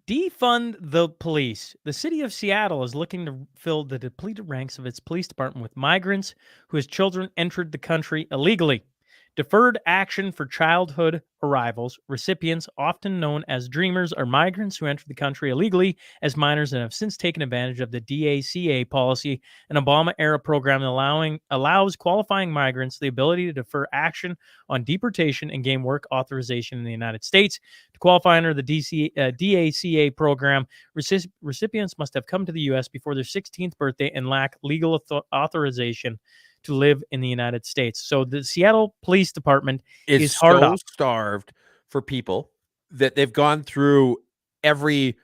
Defund the police. The city of Seattle is looking to fill the depleted ranks of its police department with migrants whose children entered the country illegally. Deferred action for childhood arrivals. Recipients, often known as dreamers, are migrants who entered the country illegally as minors and have since taken advantage of the DACA policy, an Obama-era program that allows qualifying migrants the ability to defer action on deportation and gain work authorization in the United States. To qualify under the DACA program, recipients must have come to the U.S. before their 16th birthday and lack legal authorization to live in the United States. So the Seattle Police Department is hard so starved for people that they've gone through every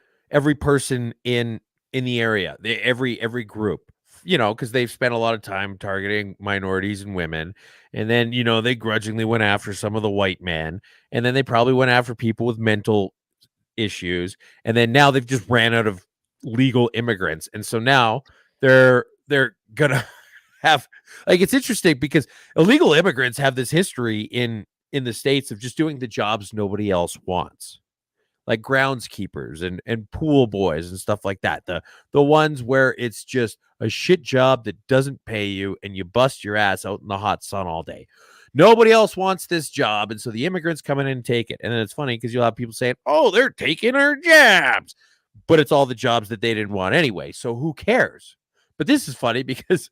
person in the area, every group, because they've spent a lot of time targeting minorities and women. And then, they grudgingly went after some of the white men. And then they probably went after people with mental issues. And then now they've just ran out of legal immigrants. And so now they're going to have, it's interesting because illegal immigrants have this history in in the States of just doing the jobs nobody else wants, like groundskeepers and pool boys and stuff like that. The ones where it's just a shit job that doesn't pay you and you bust your ass out in the hot sun all day. Nobody else wants this job, and so the immigrants come in and take it. And then it's funny because you'll have people saying, "Oh, they're taking our jobs," but it's all the jobs that they didn't want anyway. So who cares? But this is funny because,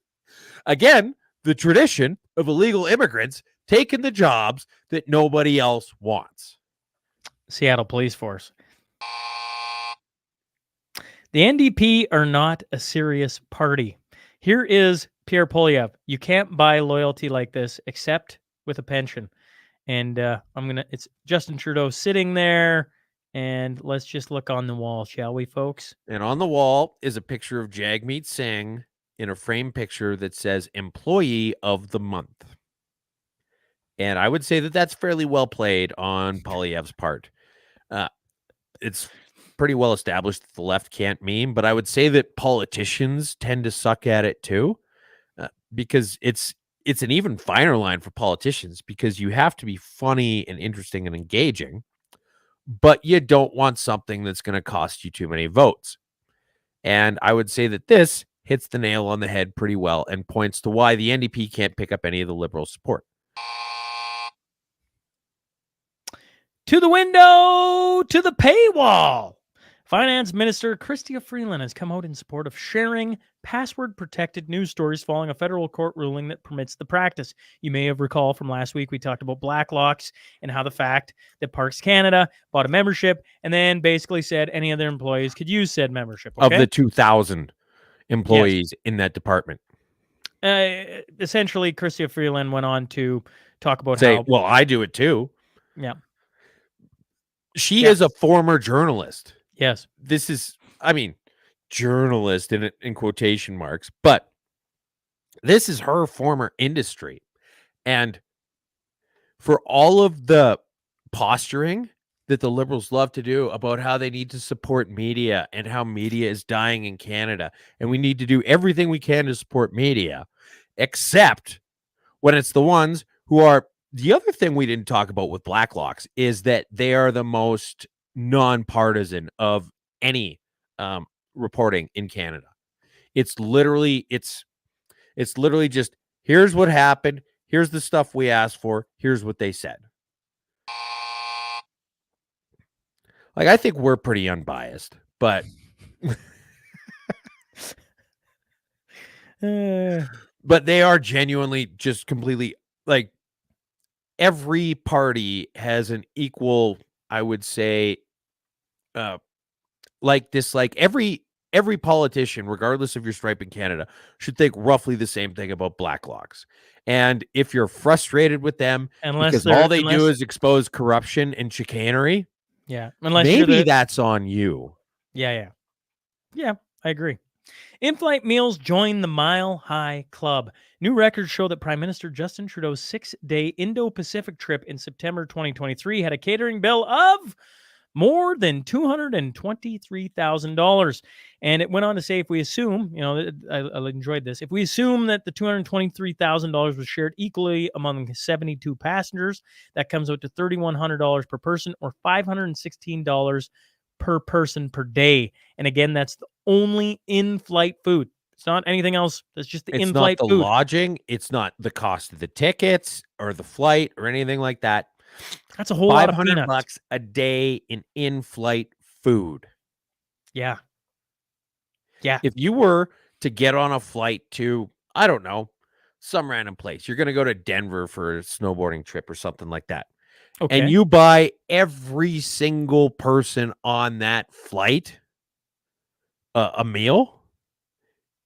again, the tradition of illegal immigrants taking the jobs that nobody else wants. Seattle Police Force. The NDP are not a serious party. Here is Pierre Poilievre. You can't buy loyalty like this except with a pension. And it's Justin Trudeau sitting there, and let's just look on the wall, shall we, folks? And on the wall is a picture of Jagmeet Singh in a frame picture that says Employee of the Month. And I would say that that's fairly well played on Poilievre's part. It's pretty well established that the left can't meme, but I would say that politicians tend to suck at it too, because it's an even finer line for politicians, because you have to be funny and interesting and engaging, but you don't want something that's going to cost you too many votes. And I would say that this hits the nail on the head pretty well and points to why the NDP can't pick up any of the Liberal support. To the window, to the paywall. Finance Minister Chrystia Freeland has come out in support of sharing password-protected news stories following a federal court ruling that permits the practice. You may have recalled from last week we talked about Blacklocks and how the fact that Parks Canada bought a membership and then basically said any other employees could use said membership. Okay? Of the 2,000 employees in that department. Essentially, Chrystia Freeland went on to talk about well, I do it too. Yeah. She is a former journalist. Yes. This is, journalist in quotation marks, but this is her former industry. And for all of the posturing that the Liberals love to do about how they need to support media and how media is dying in Canada, and we need to do everything we can to support media, except when it's the ones who are. The other thing we didn't talk about with Blacklocks is that they are the most nonpartisan of any reporting in Canada. It's literally just, here's what happened, here's the stuff we asked for, here's what they said. Like, I think we're pretty unbiased, but but they are genuinely just completely, like, every party has an equal, I would say, dislike. Every politician, regardless of your stripe in Canada, should think roughly the same thing about Blacklocks. And if you're frustrated with them because all they do is expose corruption and chicanery, maybe that's on you. Yeah, I agree. In-flight meals join the Mile High Club. New records show that Prime Minister Justin Trudeau's 6-day Indo-Pacific trip in September 2023 had a catering bill of more than $223,000. And it went on to say, if we assume, I enjoyed this, if we assume that the $223,000 was shared equally among 72 passengers, that comes out to $3,100 per person, or $516 per person per day. And again, that's the only in-flight food. It's not anything else. That's just the in-flight food. It's not the lodging. It's not the cost of the tickets or the flight or anything like that. That's a whole lot of $500 a day in in-flight food. Yeah. If you were to get on a flight to, I don't know, some random place, you're going to go to Denver for a snowboarding trip or something like that. Okay. And you buy every single person on that flight a meal,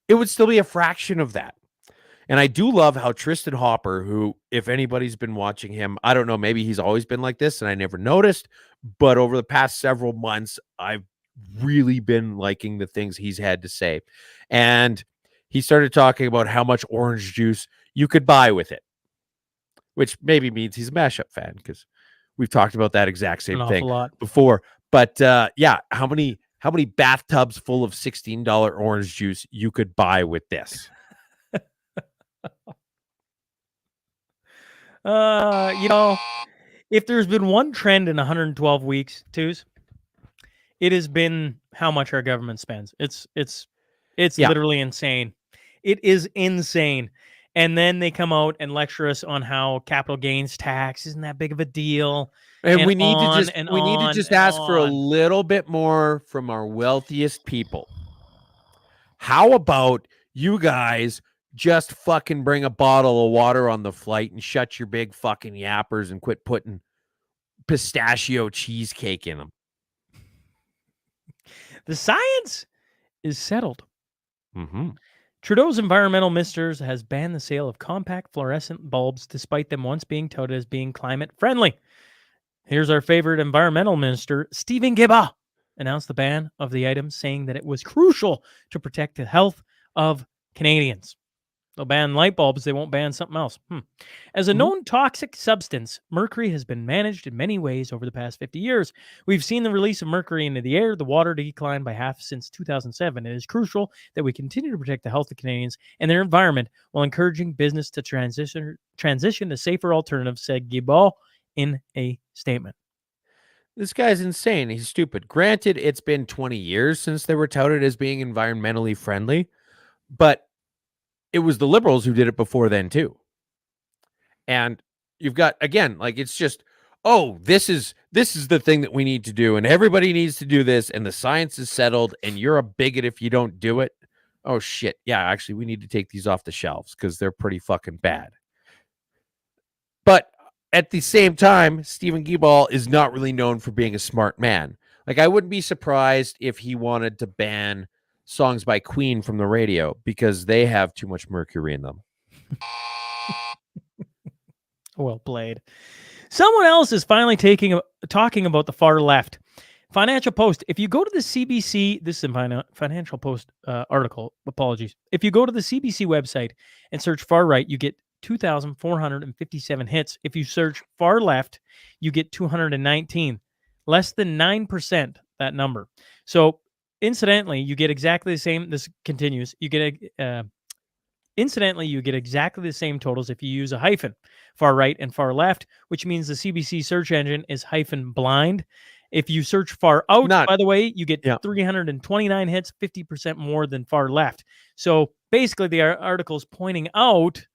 it would still be a fraction of that. And I do love how Tristan Hopper, who, if anybody's been watching him, I don't know, maybe he's always been like this and I never noticed, but over the past several months, I've really been liking the things he's had to say. And he started talking about how much orange juice you could buy with it, which maybe means he's a Mashup fan, because we've talked about that exact same thing before. But how many bathtubs full of $16 orange juice you could buy with this? If there's been one trend in 112 weeks, twos, it has been how much our government spends. It's literally insane. It is insane. And then they come out and lecture us on how capital gains tax isn't that big of a deal. And we need to just ask for a little bit more from our wealthiest people. How about you guys just fucking bring a bottle of water on the flight and shut your big fucking yappers and quit putting pistachio cheesecake in them? The science is settled. Mm-hmm. Trudeau's environmental ministers has banned the sale of compact fluorescent bulbs despite them once being touted as being climate friendly. Here's our favorite environmental minister, Stephen Guilbeault, announced the ban of the items, saying that it was crucial to protect the health of Canadians. They'll ban light bulbs, they won't ban something else. As a known toxic substance, mercury has been managed in many ways over the past 50 years. We've seen the release of mercury into the air, the water decline by half since 2007. It is crucial that we continue to protect the health of Canadians and their environment while encouraging business to transition to safer alternatives, said Guilbeault in a statement. This guy's insane. He's stupid. Granted, it's been 20 years since they were touted as being environmentally friendly, but it was the Liberals who did it before then too. And you've got, again, like, it's just, oh, this is the thing that we need to do, and everybody needs to do this, and the science is settled, and you're a bigot if you don't do it. Oh shit. Yeah, actually, we need to take these off the shelves because they're pretty fucking bad. But at the same time, Stephen Guilbeault is not really known for being a smart man. Like, I wouldn't be surprised if he wanted to ban songs by Queen from the radio because they have too much mercury in them. Well played. Someone else is finally talking about the far left. Financial Post. If you go to the CBC, this is a Financial Post article. Apologies. If you go to the CBC website and search far right, you get 2,457 hits. If you search far left, you get 219. Less than 9%, that number. So, incidentally, you get exactly the same. This continues. You get incidentally, you get exactly the same totals if you use a hyphen, far right and far left, which means the CBC search engine is hyphen blind. If you search far out, by the way, you get 329 hits, 50% more than far left. So basically, the article is pointing out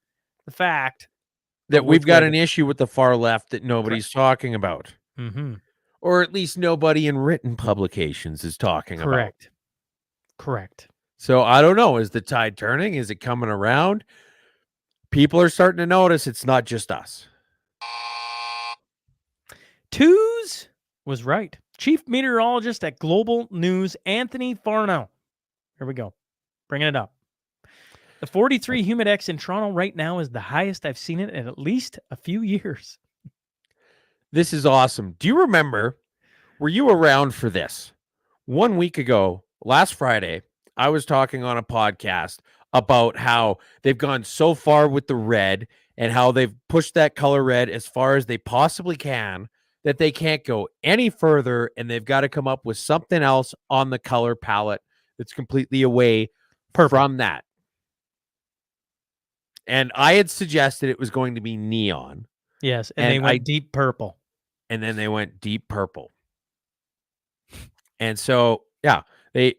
the fact that we've got an issue with the far left that nobody's talking about. Mm-hmm. Or at least nobody in written publications is talking about. Correct. So I don't know. Is the tide turning? Is it coming around? People are starting to notice it's not just us. Twos was right. Chief meteorologist at Global News, Anthony Farnow. Here we go. Bringing it up. The 43 Humidex in Toronto right now is the highest I've seen it in at least a few years. This is awesome. Do you remember, were you around for this? 1 week ago, last Friday, I was talking on a podcast about how they've gone so far with the red and how they've pushed that color red as far as they possibly can, that they can't go any further, and they've got to come up with something else on the color palette that's completely away from that. And I had suggested it was going to be neon. Yes, and they went deep purple. And then they went deep purple. And so, yeah, a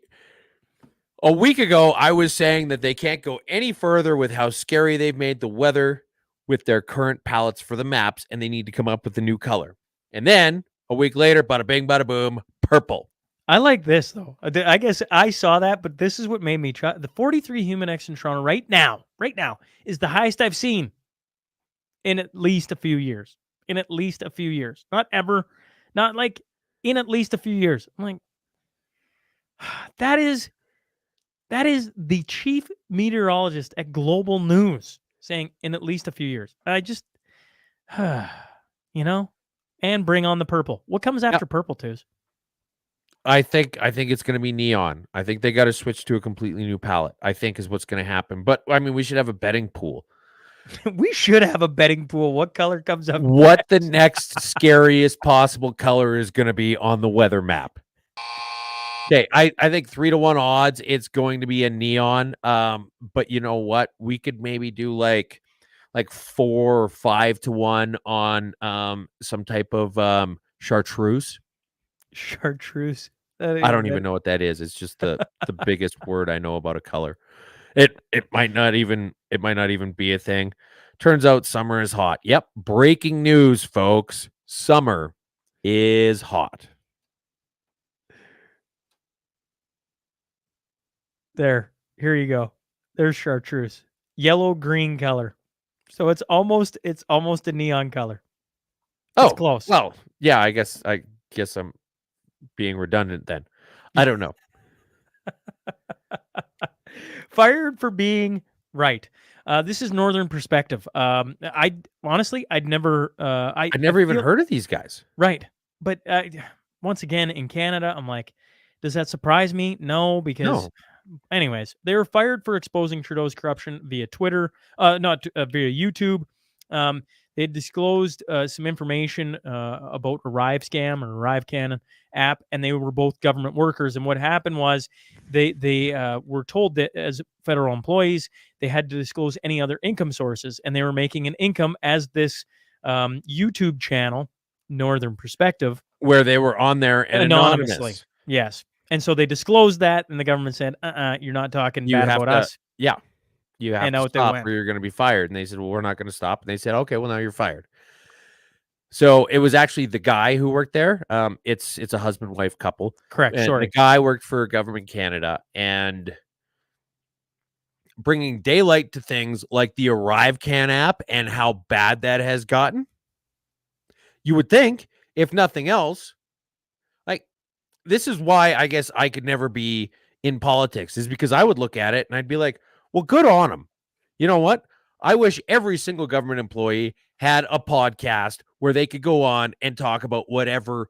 week ago, I was saying that they can't go any further with how scary they've made the weather with their current palettes for the maps, and they need to come up with a new color. And then a week later, bada bing, bada boom, purple. I like this, though. I guess I saw that, but this is what made me try. The 43 Humidex in Toronto right now, is the highest I've seen in at least a few years. Not ever, not like in at least a few years. I'm like, that is the chief meteorologist at Global News saying in at least a few years. I just, and bring on the purple. What comes after purple, twos? I think it's going to be neon. I think they got to switch to a completely new palette, I think is what's going to happen. But I mean, we should have a betting pool. We should have a betting pool. What color comes up? What the next scariest possible color is going to be on the weather map. Okay, I think 3-1 odds it's going to be a neon. But you know what? We could maybe do like like 4 or 5 to 1 on some type of chartreuse. Chartreuse. I don't even know what that is. It's just the biggest word I know about a color. It might not even be a thing. Turns out summer is hot. Yep, breaking news, folks. Summer is hot. There. Here you go. There's chartreuse. Yellow green color. So it's almost a neon color. It's close. Well, yeah, I guess I'm being redundant then. I don't know. Fired for being right. This is Northern Perspective. I'd never even heard of these guys. Right. But once again, in Canada, I'm like, does that surprise me? No, because anyways, they were fired for exposing Trudeau's corruption via Twitter, not via YouTube. They disclosed some information about Arrive Scam or Arrive Cannon app, and they were both government workers. And what happened was they were told that as federal employees, they had to disclose any other income sources, and they were making an income as this YouTube channel, Northern Perspective, where they were on there and anonymously. Yes. And so they disclosed that, and the government said, you're not talking bad about us. Yeah. You have to stop or you're going to be fired. And they said, well, we're not going to stop. And they said, okay, well, now you're fired. So it was actually the guy who worked there. It's a husband-wife couple. Correct. And the guy worked for Government Canada and bringing daylight to things like the Arrive Can app and how bad that has gotten. You would think, if nothing else, like, this is why I guess I could never be in politics, is because I would look at it and I'd be like, well, good on them. You know what? I wish every single government employee had a podcast where they could go on and talk about whatever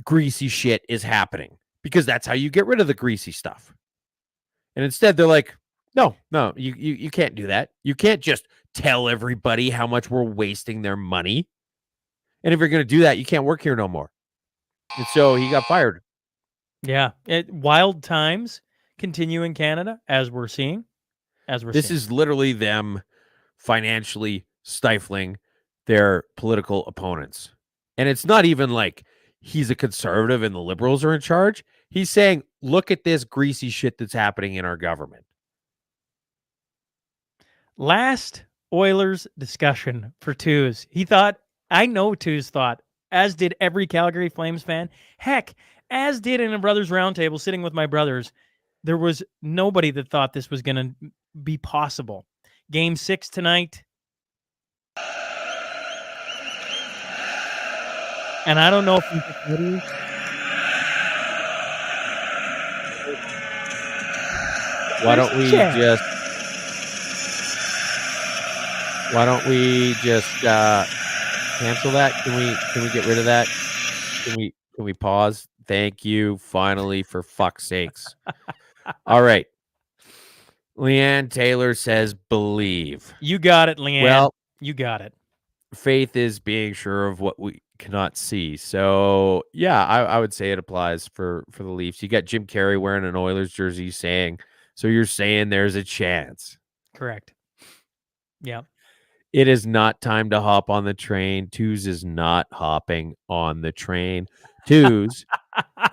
greasy shit is happening, because that's how you get rid of the greasy stuff. And instead they're like, no, you can't do that. You can't just tell everybody how much we're wasting their money. And if you're going to do that, you can't work here no more. And so he got fired. Yeah. Wild times continue in Canada, as we're seeing. This is literally them financially stifling their political opponents. And it's not even like he's a conservative and the Liberals are in charge. He's saying, look at this greasy shit that's happening in our government. Last Oilers discussion for Twos. He thought, I know Twos thought, as did every Calgary Flames fan. Heck, as did in a Brothers Roundtable sitting with my brothers. There was nobody that thought this was going to be possible. Game 6 tonight. And I don't know if why don't we just cancel that? Can we get rid of that? Can we pause? Thank you. Finally, for fuck's sakes. All right. Leanne Taylor says, believe. You got it, Leanne. Well, you got it. Faith is being sure of what we cannot see. So, yeah, I would say it applies for the Leafs. You got Jim Carrey wearing an Oilers jersey saying, so you're saying there's a chance. Correct. Yeah. It is not time to hop on the train. Twos is not hopping on the train. Twos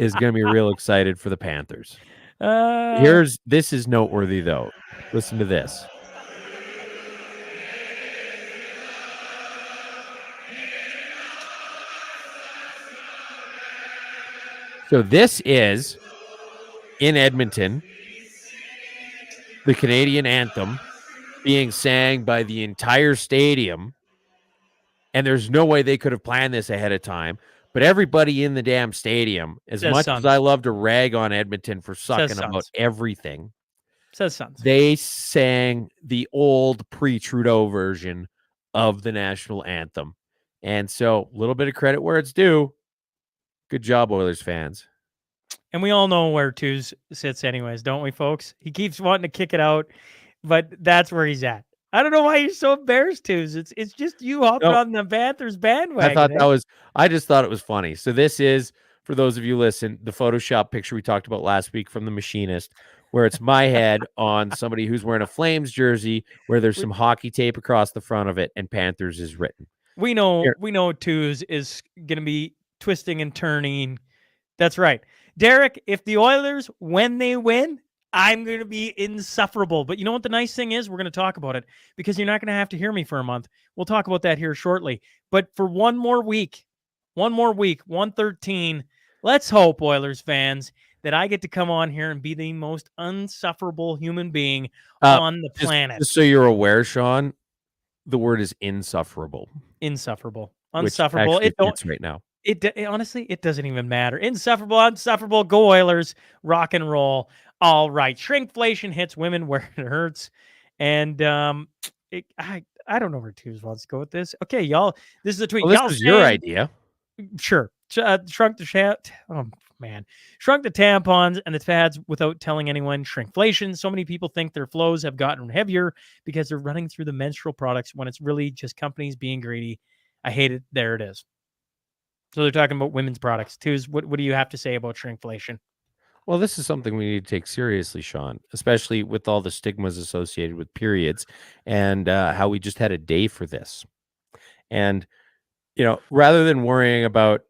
is going to be real excited for the Panthers. This is noteworthy, though. Listen to this. So this is, in Edmonton, the Canadian anthem being sang by the entire stadium. And there's no way they could have planned this ahead of time. But everybody in the damn stadium, as much as I love to rag on Edmonton for sucking about everything, they sang the old pre-Trudeau version of the national anthem. And so a little bit of credit where it's due. Good job, Oilers fans. And we all know where Twos sits anyways, don't we, folks? He keeps wanting to kick it out, but that's where he's at. I don't know why you're so embarrassed, Twos. It's just you hopping on the Panthers bandwagon. I just thought it was funny. So this is, for those of you listen, the Photoshop picture we talked about last week from The Machinist, where it's my head on somebody who's wearing a Flames jersey where there's some hockey tape across the front of it and Panthers is written. We know Twos is going to be twisting and turning. That's right. Derek, if the Oilers, when they win, I'm going to be insufferable. But you know what the nice thing is? We're going to talk about it because you're not going to have to hear me for a month. We'll talk about that here shortly. But for one more week, 113, let's hope, Oilers fans, that I get to come on here and be the most unsufferable human being on the planet. Just so you're aware, Sean, the word is insufferable. Insufferable. Unsufferable. It fits right now. Honestly, it doesn't even matter. Insufferable, unsufferable, go Oilers, rock and roll. All right. Shrinkflation hits women where it hurts. And I don't know where Twos wants to go with this. Okay, y'all. This is a tweet. Well, this was your idea. Sure. Shrunk the tampons and the pads without telling anyone. Shrinkflation. So many people think their flows have gotten heavier because they're running through the menstrual products when it's really just companies being greedy. I hate it. There it is. So they're talking about women's products. Twos, what do you have to say about shrinkflation? Well, this is something we need to take seriously, Sean, especially with all the stigmas associated with periods and how we just had a day for this. And, rather than worrying about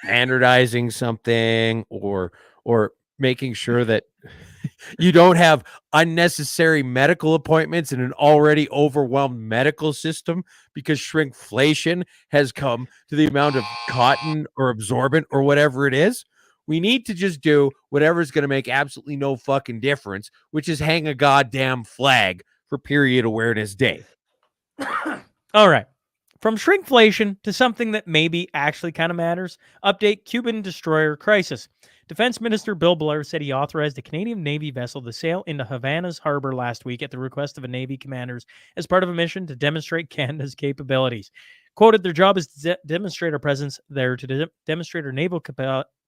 standardizing something or making sure that you don't have unnecessary medical appointments in an already overwhelmed medical system because shrinkflation has come to the amount of cotton or absorbent or whatever it is. We need to just do whatever's going to make absolutely no fucking difference, which is hang a goddamn flag for Period Awareness Day. All right. From shrinkflation to something that maybe actually kind of matters. Update Cuban destroyer crisis. Defense Minister Bill Blair said he authorized a Canadian Navy vessel to sail into Havana's harbor last week at the request of a Navy commanders as part of a mission to demonstrate Canada's capabilities. Quoted, their job is to demonstrate our presence there, to demonstrate our naval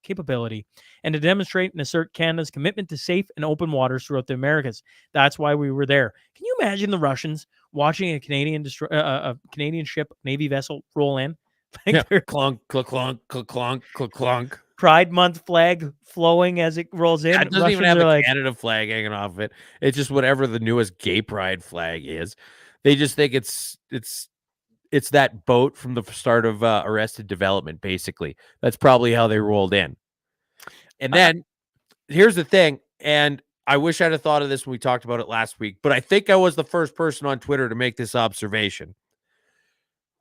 capability, and to demonstrate and assert Canada's commitment to safe and open waters throughout the Americas. That's why we were there. Can you imagine the Russians watching a Canadian ship, Navy vessel roll in? Clunk, clunk, clunk, clunk, clunk, clunk, clunk. Pride Month flag flowing as it rolls in. It doesn't even have a Canada flag hanging off of it. It's just whatever the newest gay pride flag is. They just think it's that boat from the start of Arrested Development, basically. That's probably how they rolled in. And then here's the thing, and I wish I'd have thought of this when we talked about it last week, but I think I was the first person on Twitter to make this observation.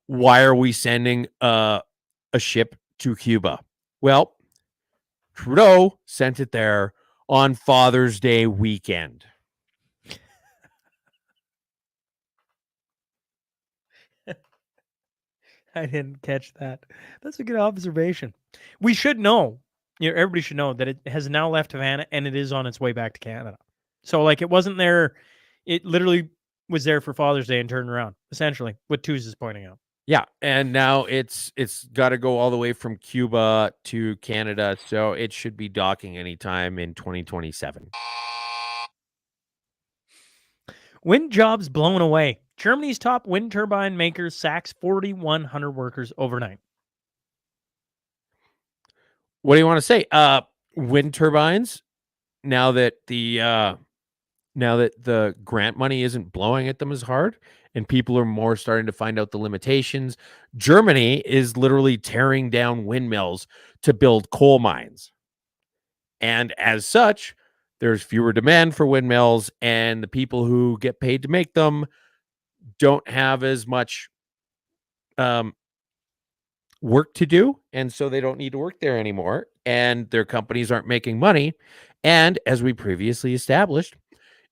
Why are we sending a ship to Cuba? Well, Trudeau sent it there on Father's Day weekend. I didn't catch that. That's a good observation. We should know, everybody should know that it has now left Havana and it is on its way back to Canada. So, it wasn't there. It literally was there for Father's Day and turned around, essentially, what Twos is pointing out. Yeah, and now it's got to go all the way from Cuba to Canada, so it should be docking anytime in 2027. Wind jobs blown away. Germany's top wind turbine maker sacks 4,100 workers overnight. What do you want to say? Wind turbines, now that the grant money isn't blowing at them as hard and people are more starting to find out the limitations, Germany is literally tearing down windmills to build coal mines. And as such, there's fewer demand for windmills, and the people who get paid to make them don't have as much work to do, and so they don't need to work there anymore, and their companies aren't making money. And as we previously established,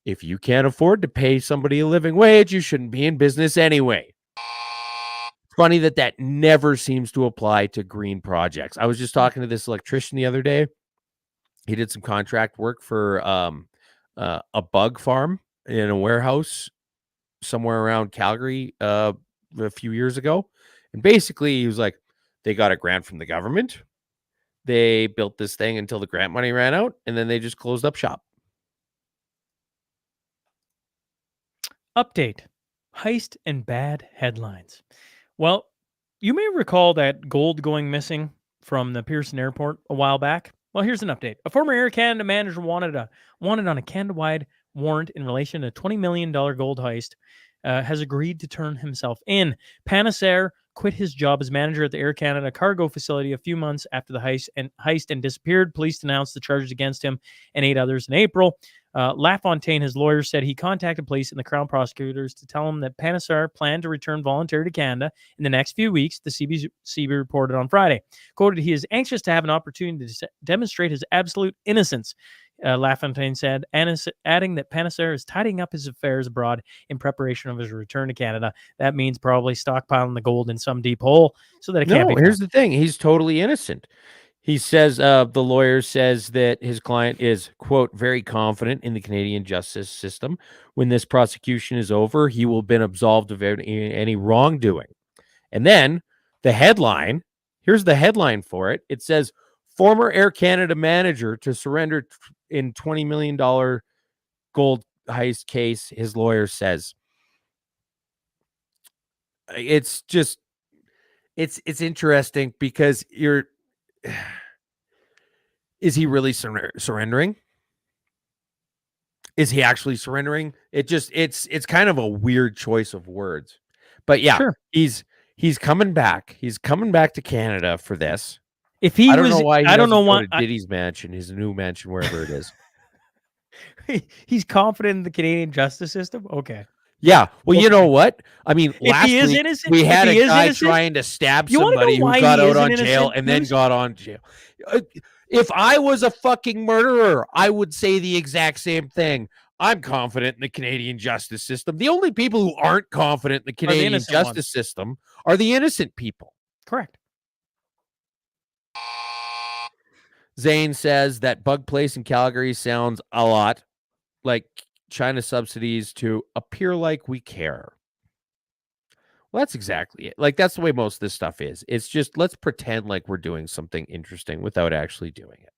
if you can't afford to pay somebody a living wage, you shouldn't be in business anyway. Funny that never seems to apply to green projects. I was just talking to this electrician the other day. He did some contract work for a bug farm in a warehouse somewhere around Calgary a few years ago. And basically he was like, they got a grant from the government. They built this thing until the grant money ran out, and then they just closed up shop. Update. Heist and bad headlines. Well, you may recall that gold going missing from the Pearson Airport a while back. Well, here's an update. A former Air Canada manager wanted on a Canada-wide warrant in relation to a $20 million gold heist has agreed to turn himself in. Panisare quit his job as manager at the Air Canada cargo facility a few months after the heist and disappeared. Police announced the charges against him and 8 others in April. LaFontaine, his lawyer, said he contacted police and the Crown prosecutors to tell him that Panisar planned to return voluntarily to Canada in the next few weeks, the CBC reported on Friday. Quoted, he is anxious to have an opportunity to demonstrate his absolute innocence, LaFontaine said, adding that Panisar is tidying up his affairs abroad in preparation of his return to Canada. That means probably stockpiling the gold in some deep hole so that it can't be found. Here's the thing. He's totally innocent. He says, the lawyer says that his client is, quote, very confident in the Canadian justice system. When this prosecution is over, he will have been absolved of any wrongdoing. And then the headline, here's the headline for it. It says, former Air Canada manager to surrender in $20 million gold heist case, his lawyer says. It's just, it's interesting because is he really surrendering? Is he actually surrendering? It's kind of a weird choice of words, but yeah, Sure. he's coming back. He's coming back to Canada for this. If he I don't know why. I don't know why what Diddy's mansion, his new mansion, wherever it is. He's confident in the Canadian justice system. Okay. Yeah. Well, you know what? I mean, If he is week innocent, we had a guy innocent, trying to stab you wanna know somebody who why got he out isn't on jail innocent, and then Goose? got on jail. If I was a fucking murderer, I would say the exact same thing. I'm confident in the Canadian justice system. The only people who aren't confident in the Canadian justice system are the innocent people. Correct. Zane says that Bug Place in Calgary sounds a lot like China subsidies to appear like we care. Well, that's exactly it. Like, that's the way most of this stuff is. It's just, let's pretend like we're doing something interesting without actually doing it.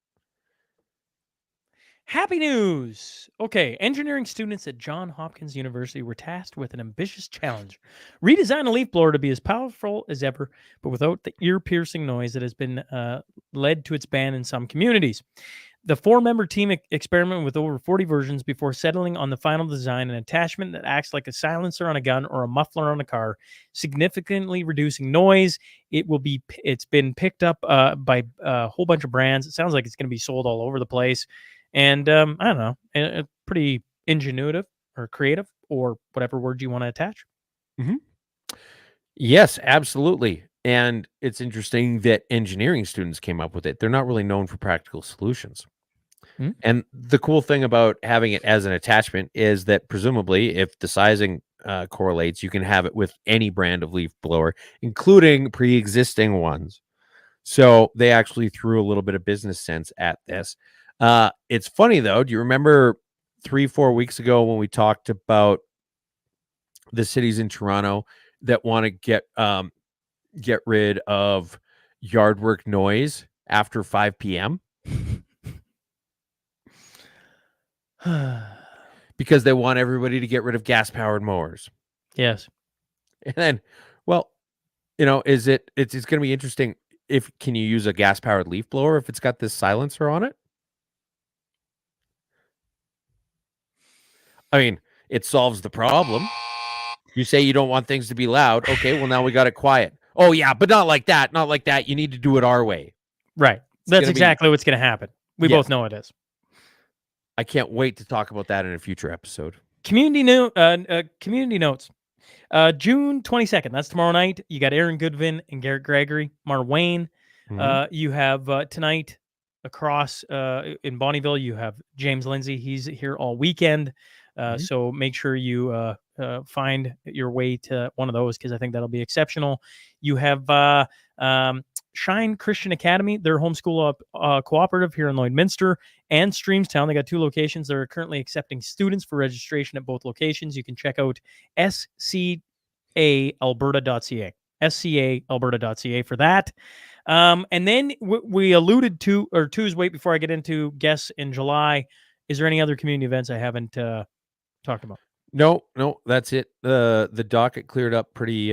Happy news! Okay, engineering students at Johns Hopkins University were tasked with an ambitious challenge. Redesign a leaf blower to be as powerful as ever, but without the ear-piercing noise that has been led to its ban in some communities. The 4-member team experimented with over 40 versions before settling on the final design, an attachment that acts like a silencer on a gun or a muffler on a car, significantly reducing noise. It's been picked up by a whole bunch of brands. It sounds like it's going to be sold all over the place. And I don't know, pretty ingenuitive or creative or whatever word you want to attach. Mm-hmm. Yes, absolutely. And it's interesting that engineering students came up with it. They're not really known for practical solutions. Mm-hmm. And the cool thing about having it as an attachment is that presumably if the sizing correlates, you can have it with any brand of leaf blower, including pre-existing ones. So they actually threw a little bit of business sense at this. It's funny though. Do you remember 3-4 weeks ago when we talked about the cities in Toronto that want to get rid of yard work noise after 5 p.m. because they want everybody to get rid of gas-powered mowers. Yes. And then, well, you know, it's going to be interesting can you use a gas-powered leaf blower if it's got this silencer on it? I mean, it solves the problem. You say you don't want things to be loud. Okay, well, now we got it quiet. Oh, yeah, but not like that. Not like that. You need to do it our way. Right. That's exactly what's going to happen. We both know it is. I can't wait to talk about that in a future episode. Community notes. June 22nd. That's tomorrow night. You got Aaron Goodvin and Garrett Gregory, Marwayne. Mm-hmm. You have tonight across in Bonnyville, you have James Lindsay. He's here all weekend. So make sure you find your way to one of those because I think that'll be exceptional. You have Shine Christian Academy, their homeschool cooperative here in Lloydminster and Streamstown. They got 2 locations. They're currently accepting students for registration at both locations. You can check out scaalberta.ca, scaalberta.ca for that. And then we alluded to, or Tuesday, before I get into guests in July, is there any other community events I haven't talked about? No, that's it. The docket cleared up pretty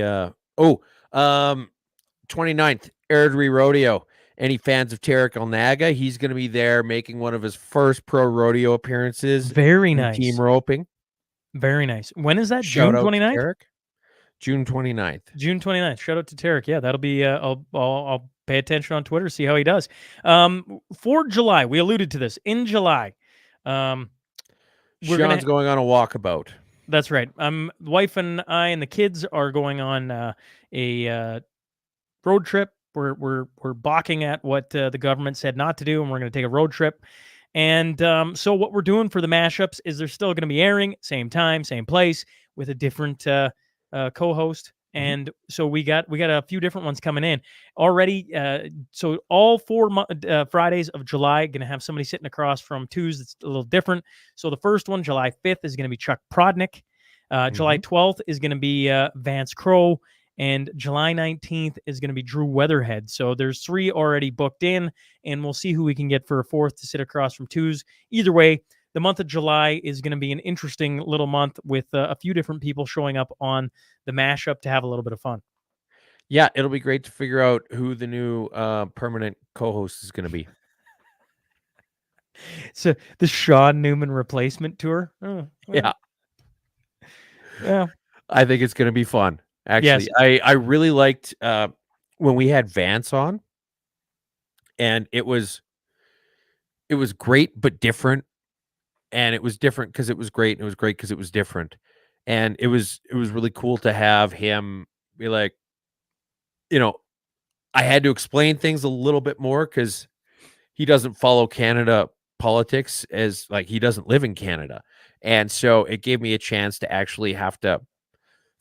29th, Airdrie Rodeo. any fans of Tarek Elnaga, he's going to be there making one of his first pro rodeo appearances. Very in nice. Team roping. Very nice. When is that? Shout June out to 29th? Tarek. June 29th. June 29th. Shout out to Tarek. Yeah, that'll be. I'll pay attention on Twitter, see how he does. For July, we alluded to this. In July, Sean's going on a walkabout. That's right. Wife and I and the kids are going on a road trip. We're balking at what the government said not to do, and we're going to take a road trip. And so what we're doing for the mashups is they're still going to be airing same time, same place, with a different co-host. And so we got a few different ones coming in already. So all 4 Fridays of July, going to have somebody sitting across from Tues that's a little different. So the first one, July 5th, is going to be Chuck Prodnick. July 12th is going to be Vance Crowe. And July 19th is going to be Drew Weatherhead. So there's 3 already booked in, and we'll see who we can get for a 4th to sit across from Tues. Either way, the month of July is going to be an interesting little month with a few different people showing up on the mashup to have a little bit of fun. Yeah, it'll be great to figure out who the new permanent co-host is going to be. So the Sean Newman replacement tour. Oh, well. Yeah. I think it's going to be fun. Actually, yes. I really liked when we had Vance on, and it was great but different. And it was different because it was great, and it was great because it was different. And it was really cool to have him be like, I had to explain things a little bit more because he doesn't follow Canada politics, as like he doesn't live in Canada. And so it gave me a chance to actually have to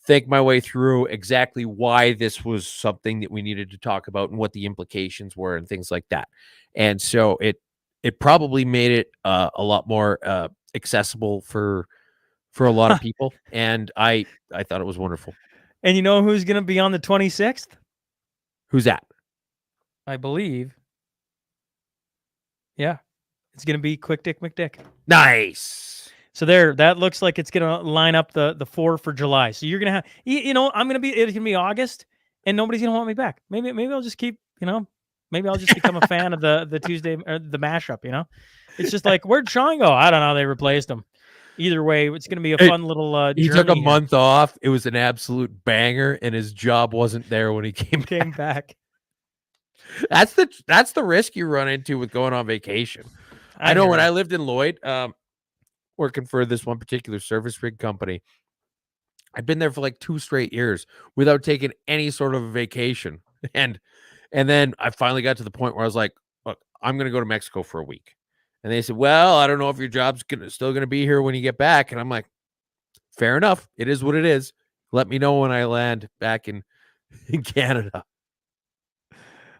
think my way through exactly why this was something that we needed to talk about and what the implications were and things like that. And so it probably made it a lot more accessible for a lot of people. And I thought it was wonderful. And you know who's going to be on the 26th? Who's that? I believe. Yeah. It's going to be Quick Dick McDick. Nice. So that looks like it's going to line up the 4 for July. So you're going to have, it's going to be August, and nobody's going to want me back. Maybe I'll just keep, maybe I'll just become a fan of the Tuesday or the mashup. It's just like, where'd Sean go? I don't know. They replaced him. Either way, it's going to be a fun little he took a month off. It was an absolute banger, and his job wasn't there when he came back. That's the risk you run into with going on vacation. I know when I lived in Lloyd, working for this one particular service rig company, I'd been there for like 2 straight years without taking any sort of a vacation. And then I finally got to the point where I was like, look, I'm going to go to Mexico for a week. And they said, well, I don't know if your job's still going to be here when you get back. And I'm like, fair enough. It is what it is. Let me know when I land back in Canada.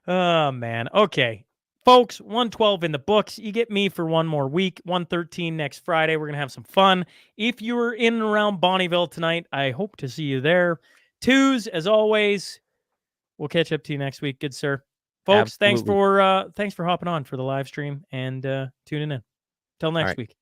Oh, man. Okay. Folks, 112 in the books. You get me for one more week. 113 next Friday. We're going to have some fun. If you were in and around Bonnyville tonight, I hope to see you there. Tues, as always, we'll catch up to you next week. Good, sir. Folks, Absolutely. Thanks for hopping on for the live stream and tuning in. Till next week.